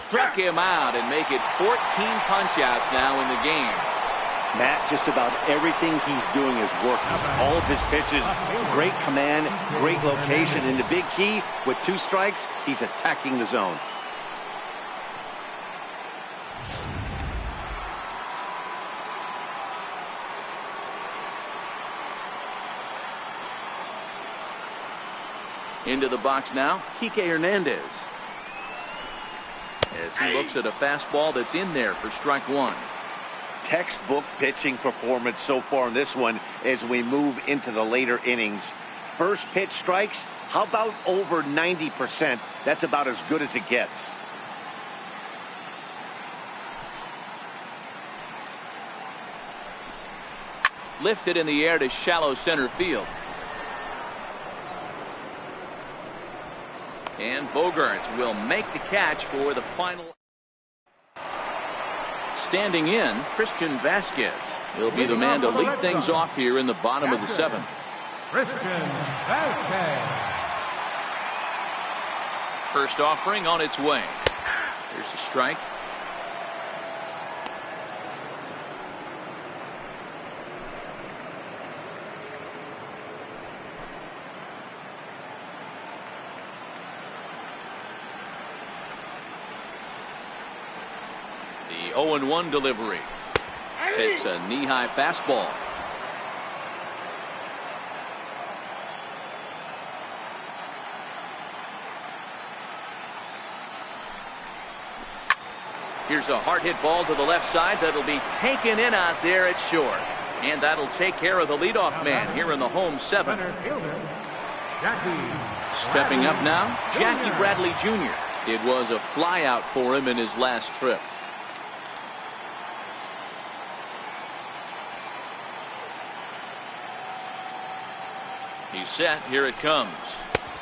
Struck him out and make it 14 punch-outs now in the game. Matt, just about everything he's doing is working. All of his pitches, great command, great location. And the big key, with 2 strikes, he's attacking the zone. Into the box now, Kike Hernandez. As he looks at a fastball that's in there for strike one. Textbook pitching performance so far in this one as we move into the later innings. First pitch strikes, how about over 90%? That's about as good as it gets. Lifted in the air to shallow center field. And Bogaerts will make the catch for the final. Standing in, Christian Vasquez. He'll be the man to lead things off here in the bottom of the 7th. Christian Vasquez. First offering on its way. Here's a strike. The 0-1 delivery. Takes a knee-high fastball. Here's a hard hit ball to the left side that'll be taken in out there at short. And that'll take care of the leadoff man here in the home 7th. Stepping up now, Jackie Bradley Jr. It was a flyout for him in his last trip. He's set. Here it comes.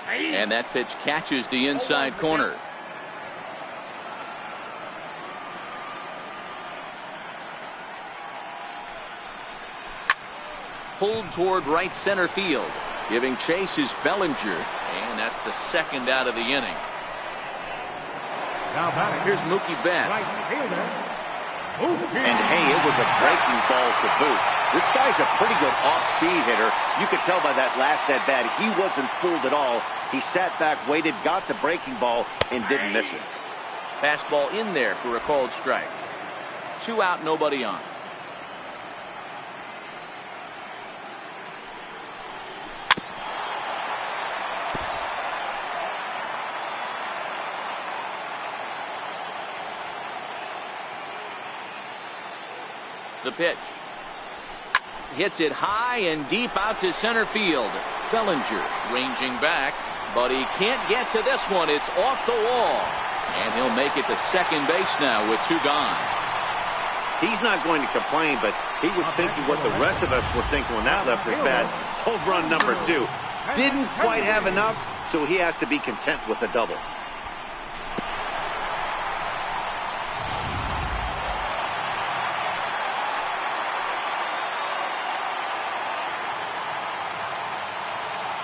And that pitch catches the inside corner. Pulled toward right center field. Giving chase is Bellinger. And that's the second out of the inning. Here's Mookie Betts. And hey, it was a breaking ball to boot. This guy's a pretty good off-speed hitter. You could tell by that last at-bat he wasn't fooled at all. He sat back, waited, got the breaking ball, and didn't miss it. Fastball in there for a called strike. 2 out, nobody on. The pitch. Hits it high and deep out to center field. Bellinger ranging back, but he can't get to this one. It's off the wall. And he'll make it to second base now with 2 gone. He's not going to complain, but he was thinking what the rest of us were thinking when that left his bat. Home run number 2. Didn't quite have enough, so he has to be content with a double.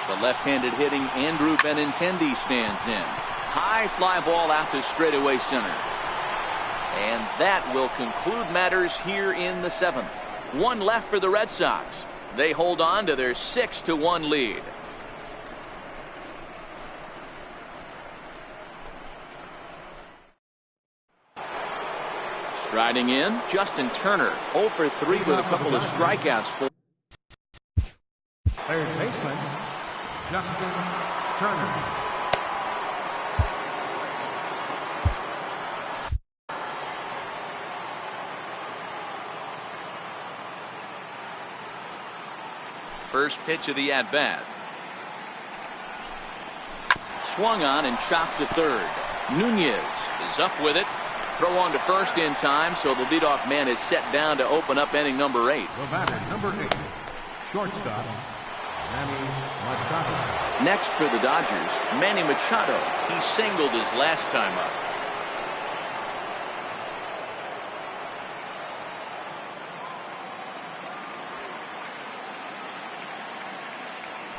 The left-handed hitting Andrew Benintendi stands in. High fly ball out to straightaway center. And that will conclude matters here in the 7th. 1 left for the Red Sox. They hold on to their 6-1 lead. Striding in, Justin Turner, 0 for 3 with a couple of strikeouts. Third baseman, Justin Turner. First pitch of the at-bat. Swung on and chopped to third. Nunez is up with it. Throw on to first in time, so the leadoff man is set down to open up inning number 8. The batter, number 8, shortstop, Manny Machado. Next for the Dodgers, Manny Machado. He singled his last time up.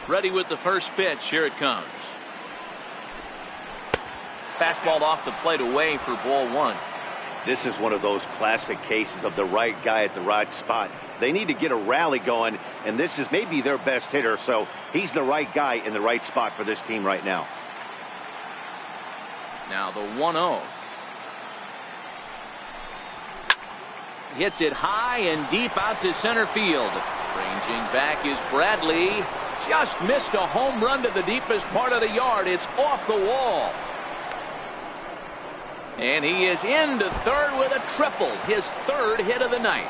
Ready with the first pitch. Here it comes. Fastball off the plate away for ball 1. This is one of those classic cases of the right guy at the right spot. They need to get a rally going, and this is maybe their best hitter, so he's the right guy in the right spot for this team right now. Now the 1-0. Hits it high and deep out to center field. Ranging back is Bradley. Just missed a home run to the deepest part of the yard. It's off the wall. And he is into third with a triple, his 3rd hit of the night.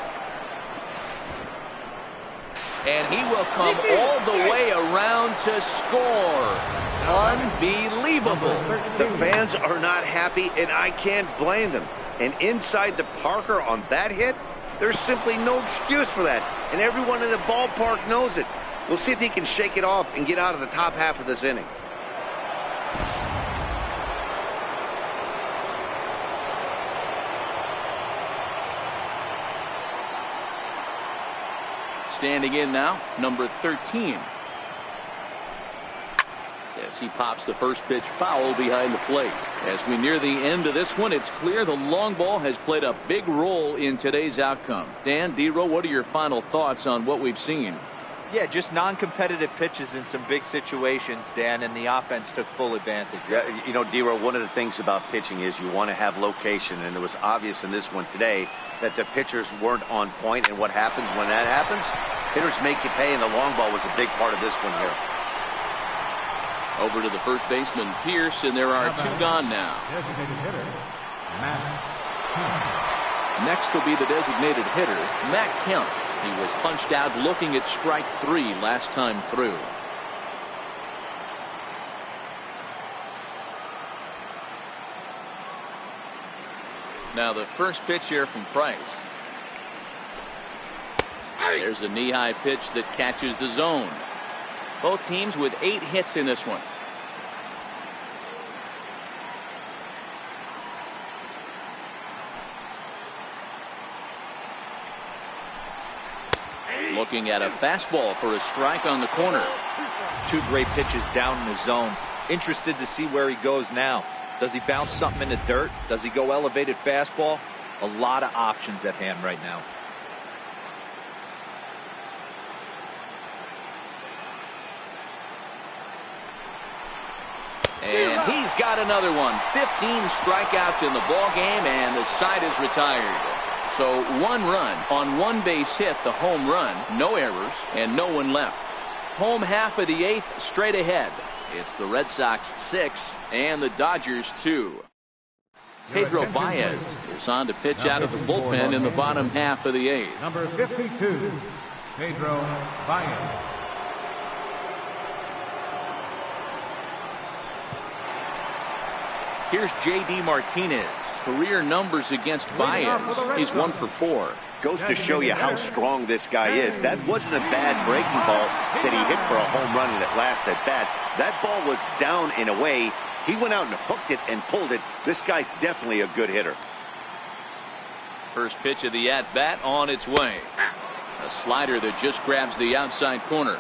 And he will come all the way around to score. Unbelievable. The fans are not happy, and I can't blame them. And inside the Parker on that hit, there's simply no excuse for that. And everyone in the ballpark knows it. We'll see if he can shake it off and get out of the top half of this inning. Standing in now, number 13. As he pops the first pitch foul behind the plate. As we near the end of this one, it's clear the long ball has played a big role in today's outcome. Dan, D-Row, what are your final thoughts on what we've seen? Yeah, just non-competitive pitches in some big situations, Dan, and the offense took full advantage. Yeah, you know, D-Row, one of the things about pitching is you want to have location, and it was obvious in this one today that the pitchers weren't on point, and what happens when that happens? Hitters make you pay, and the long ball was a big part of this one here. Over to the first baseman, Pierce, and there are 2 gone now. Designated hitter, Matt Kemp. Next will be the designated hitter, Matt Kemp. He was punched out looking at strike 3 last time through. Now the first pitch here from Price. There's a knee-high pitch that catches the zone. Both teams with 8 hits in this one. Looking at a fastball for a strike on the corner. 2 great pitches down in the zone. Interested to see where he goes now. Does he bounce something in the dirt? Does he go elevated fastball? A lot of options at hand right now. And he's got another one. 15 strikeouts in the ball game, and the side is retired. So 1 run on 1 base hit, the home run, no errors, and no one left. Home half of the 8th straight ahead. It's the Red Sox 6 and the Dodgers 2. Pedro Baez is on to pitch out of the bullpen in the bottom half of the 8th. Number 52, Pedro Baez. Here's J.D. Martinez. Career numbers against Baez. He's 1 for 4. Goes to show you how strong this guy is. That wasn't a bad breaking ball that he hit for a home run in that last at bat. That ball was down and away. He went out and hooked it and pulled it. This guy's definitely a good hitter. First pitch of the at-bat on its way. A slider that just grabs the outside corner.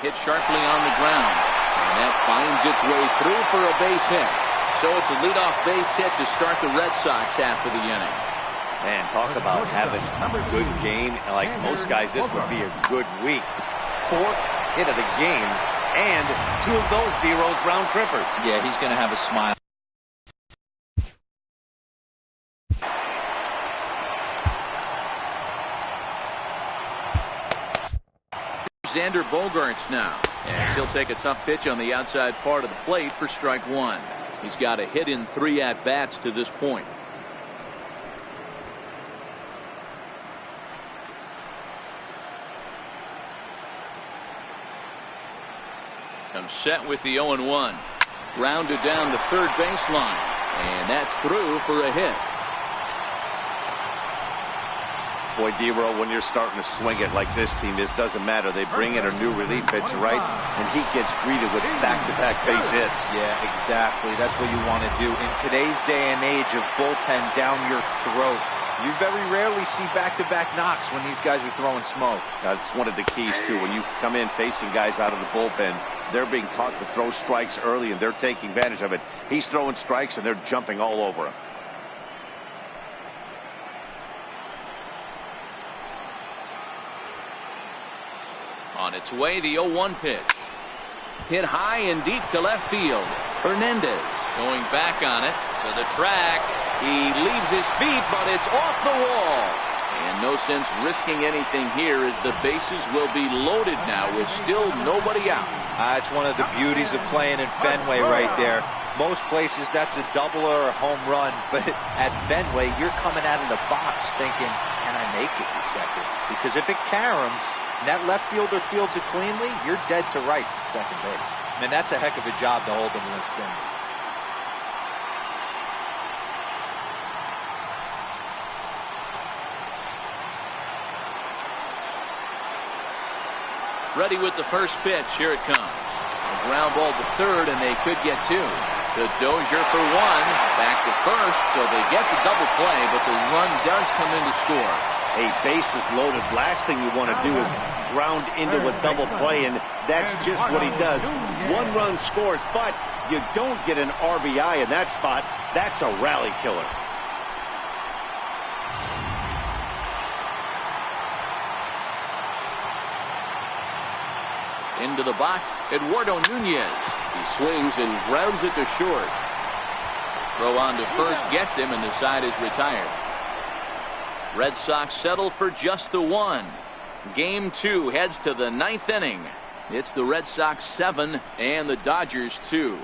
Hit sharply on the ground. And that finds its way through for a base hit. So it's a leadoff base hit to start the Red Sox half of the inning. Man, talk about having a good game. Like most guys, this would be a good week. 4th hit of the game, and 2 of those B-Rose round trippers. Yeah, he's going to have a smile. Xander Bogaerts now, and he'll take a tough pitch on the outside part of the plate for strike 1. He's got a hit in 3 at-bats to this point. Comes set with the 0-1. Grounded down the third baseline, and that's through for a hit. Boy, D-Row, when you're starting to swing it like this team is, doesn't matter. They bring in a new relief pitcher, right? And he gets greeted with back-to-back base hits. Yeah, exactly. That's what you want to do. In today's day and age of bullpen down your throat, you very rarely see back-to-back knocks when these guys are throwing smoke. That's one of the keys, too. When you come in facing guys out of the bullpen, they're being taught to throw strikes early, and they're taking advantage of it. He's throwing strikes, and they're jumping all over him. On its way, the 0-1 pitch. Hit high and deep to left field. Hernandez going back on it to the track. He leaves his feet, but it's off the wall. And no sense risking anything here as the bases will be loaded now with still nobody out. It's one of the beauties of playing in Fenway right there. Most places that's a double or a home run, but at Fenway you're coming out of the box thinking, can I make it to second? Because if it caroms and that left fielder fields it cleanly, you're dead to rights at second base. And that's a heck of a job to hold them in this single. Ready with the first pitch. Here it comes. A ground ball to third, and they could get 2. To Dozier for 1. Back to first, so they get the double play, but the run does come in to score. A bases loaded. Last thing you want to do is ground into a double play, and that's just what he does. 1 run scores, but you don't get an RBI in that spot. That's a rally killer. Into the box, Eduardo Nunez. He swings and grounds it to short. Throw on to first gets him, and the side is retired. Red Sox settle for just the 1. Game 2 heads to the 9th inning. It's the Red Sox 7 and the Dodgers 2.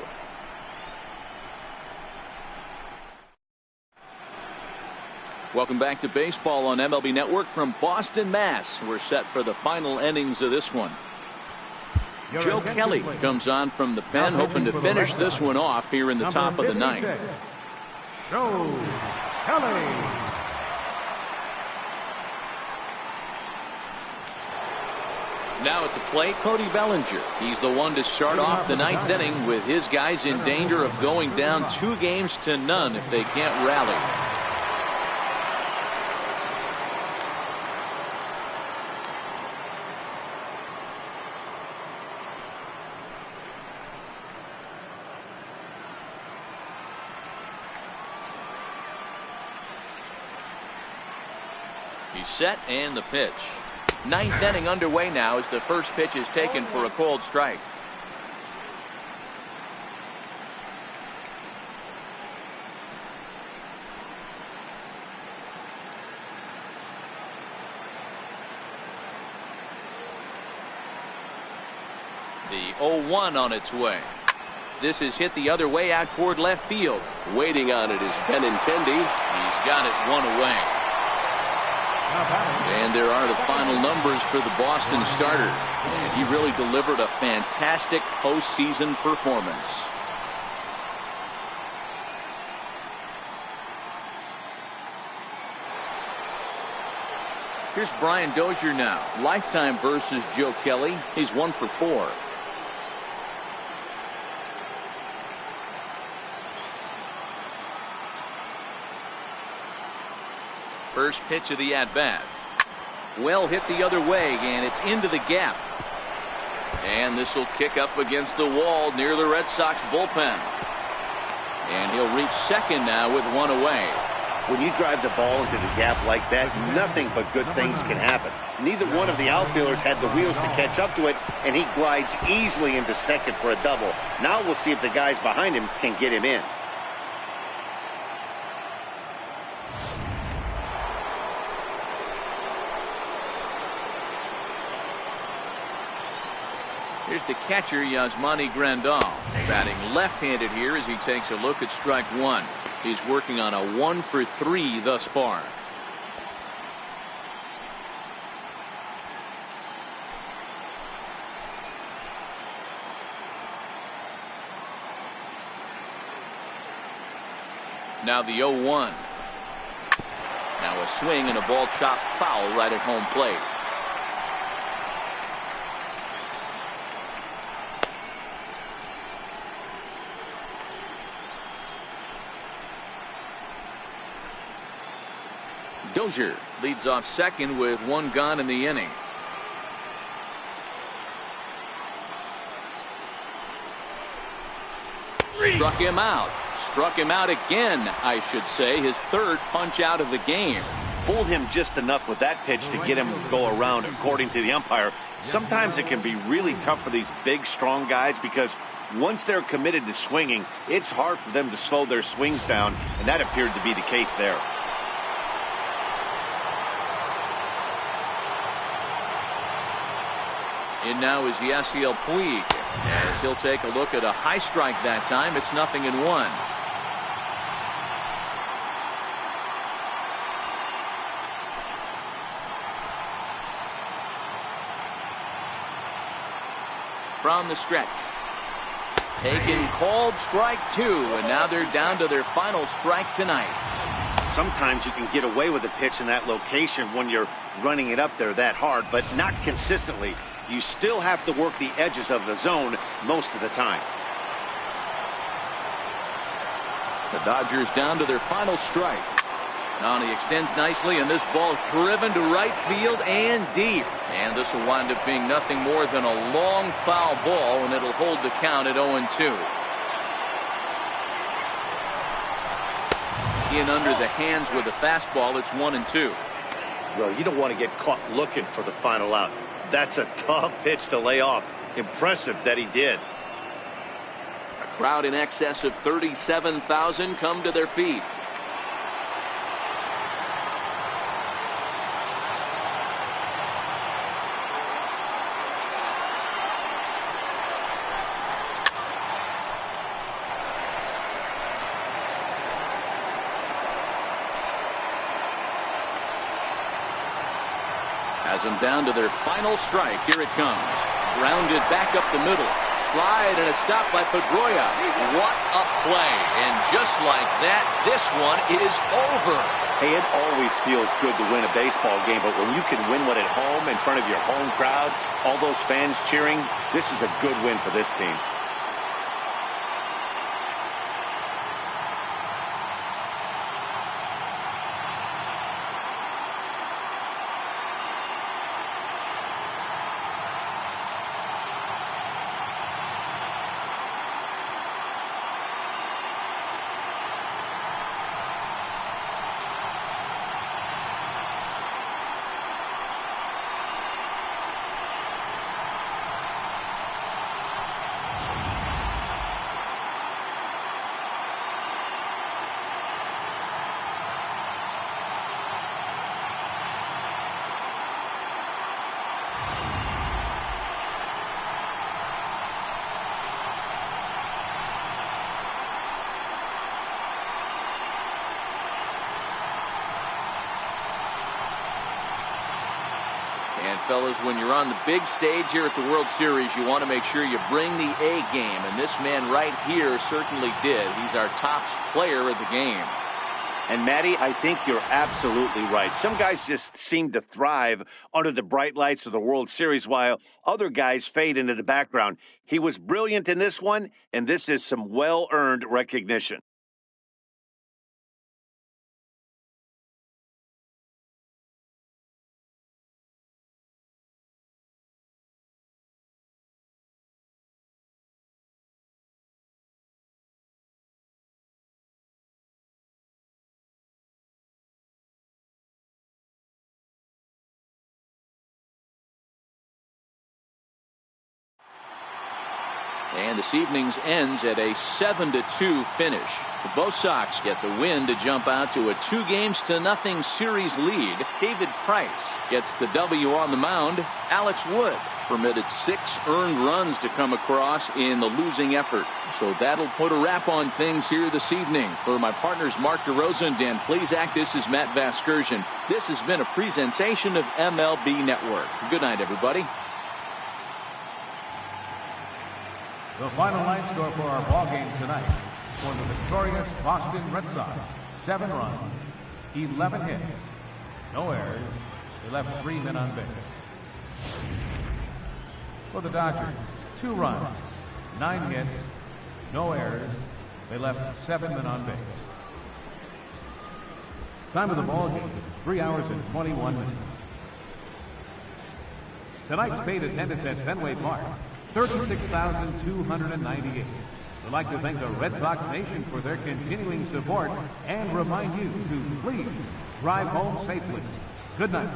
Welcome back to baseball on MLB Network from Boston, Mass. We're set for the final innings of this one. Joe Kelly comes on from the pen, hoping to finish this one off here in the top of the 9th. Joe Kelly. Now at the plate, Cody Bellinger. He's the one to start off the 9th inning with his guys in danger of going down 2-0 if they can't rally. He's set, and the pitch. 9th inning underway now as the first pitch is taken for a cold strike. The 0-1 on its way. This is hit the other way out toward left field. Waiting on it is Benintendi. He's got it one away. And there are the final numbers for the Boston starter. And he really delivered a fantastic postseason performance. Here's Brian Dozier now. Lifetime versus Joe Kelly. He's 1 for 4. First pitch of the at-bat. Well hit the other way, and it's into the gap. And this will kick up against the wall near the Red Sox bullpen. And he'll reach second now with 1 away. When you drive the ball into the gap like that, nothing but good things can happen. Neither one of the outfielders had the wheels to catch up to it, and he glides easily into second for a double. Now we'll see if the guys behind him can get him in. Here's the catcher, Yasmani Grandal, batting left-handed here as he takes a look at strike 1. He's working on a 1 for 3 thus far. Now the 0-1. Now a swing and a ball chopped foul right at home plate. Dozier leads off second with 1 gone in the inning. Struck him out. Struck him out again, I should say. His 3rd punch out of the game. Fooled him just enough with that pitch to get him to go around, according to the umpire. Sometimes it can be really tough for these big, strong guys because once they're committed to swinging, it's hard for them to slow their swings down, and that appeared to be the case there. In now is Yasiel Puig, as he'll take a look at a high strike that time. It's 0-1. From the stretch. Taken, called, strike 2, and now they're down to their final strike tonight. Sometimes you can get away with a pitch in that location when you're running it up there that hard, but not consistently. You still have to work the edges of the zone most of the time. The Dodgers down to their final strike. Now he extends nicely, and this ball is driven to right field and deep. And this will wind up being nothing more than a long foul ball, and it'll hold the count at 0-2. In under the hands with a fastball, it's 1-2. Well, you don't want to get caught looking for the final out. That's a tough pitch to lay off. Impressive that he did. A crowd in excess of 37,000 come to their feet. Has them down to their final strike. Here it comes. Grounded back up the middle. Slide and a stop by Pedroia. What a play. And just like that, this one is over. Hey, it always feels good to win a baseball game, but when you can win one at home in front of your home crowd, all those fans cheering, this is a good win for this team. fellas, when you're on the big stage here at the World Series, you want to make sure you bring the A game, and this man right here certainly did. He's our top player of the game. And, Matty, I think you're absolutely right. Some guys just seem to thrive under the bright lights of the World Series while other guys fade into the background. He was brilliant in this one, and this is some well-earned recognition. And this evening's ends at a 7-2 finish. Both Sox get the win to jump out to a 2-0 series lead. David Price gets the W on the mound. Alex Wood permitted 6 earned runs to come across in the losing effort. So that'll put a wrap on things here this evening. For my partners Mark DeRosa and Dan Plesac, this is Matt Vasgersian. This has been a presentation of MLB Network. Good night, everybody. The final line score for our ball game tonight: for the victorious Boston Red Sox, 7 runs, 11 hits, no errors. They left 3 men on base. For the Dodgers, 2 runs, 9 hits, no errors. They left 7 men on base. Time of the ball game: 3 hours and 21 minutes. Tonight's paid attendance at Fenway Park: 36,298. We'd like to thank the Red Sox Nation for their continuing support and remind you to please drive home safely. Good night.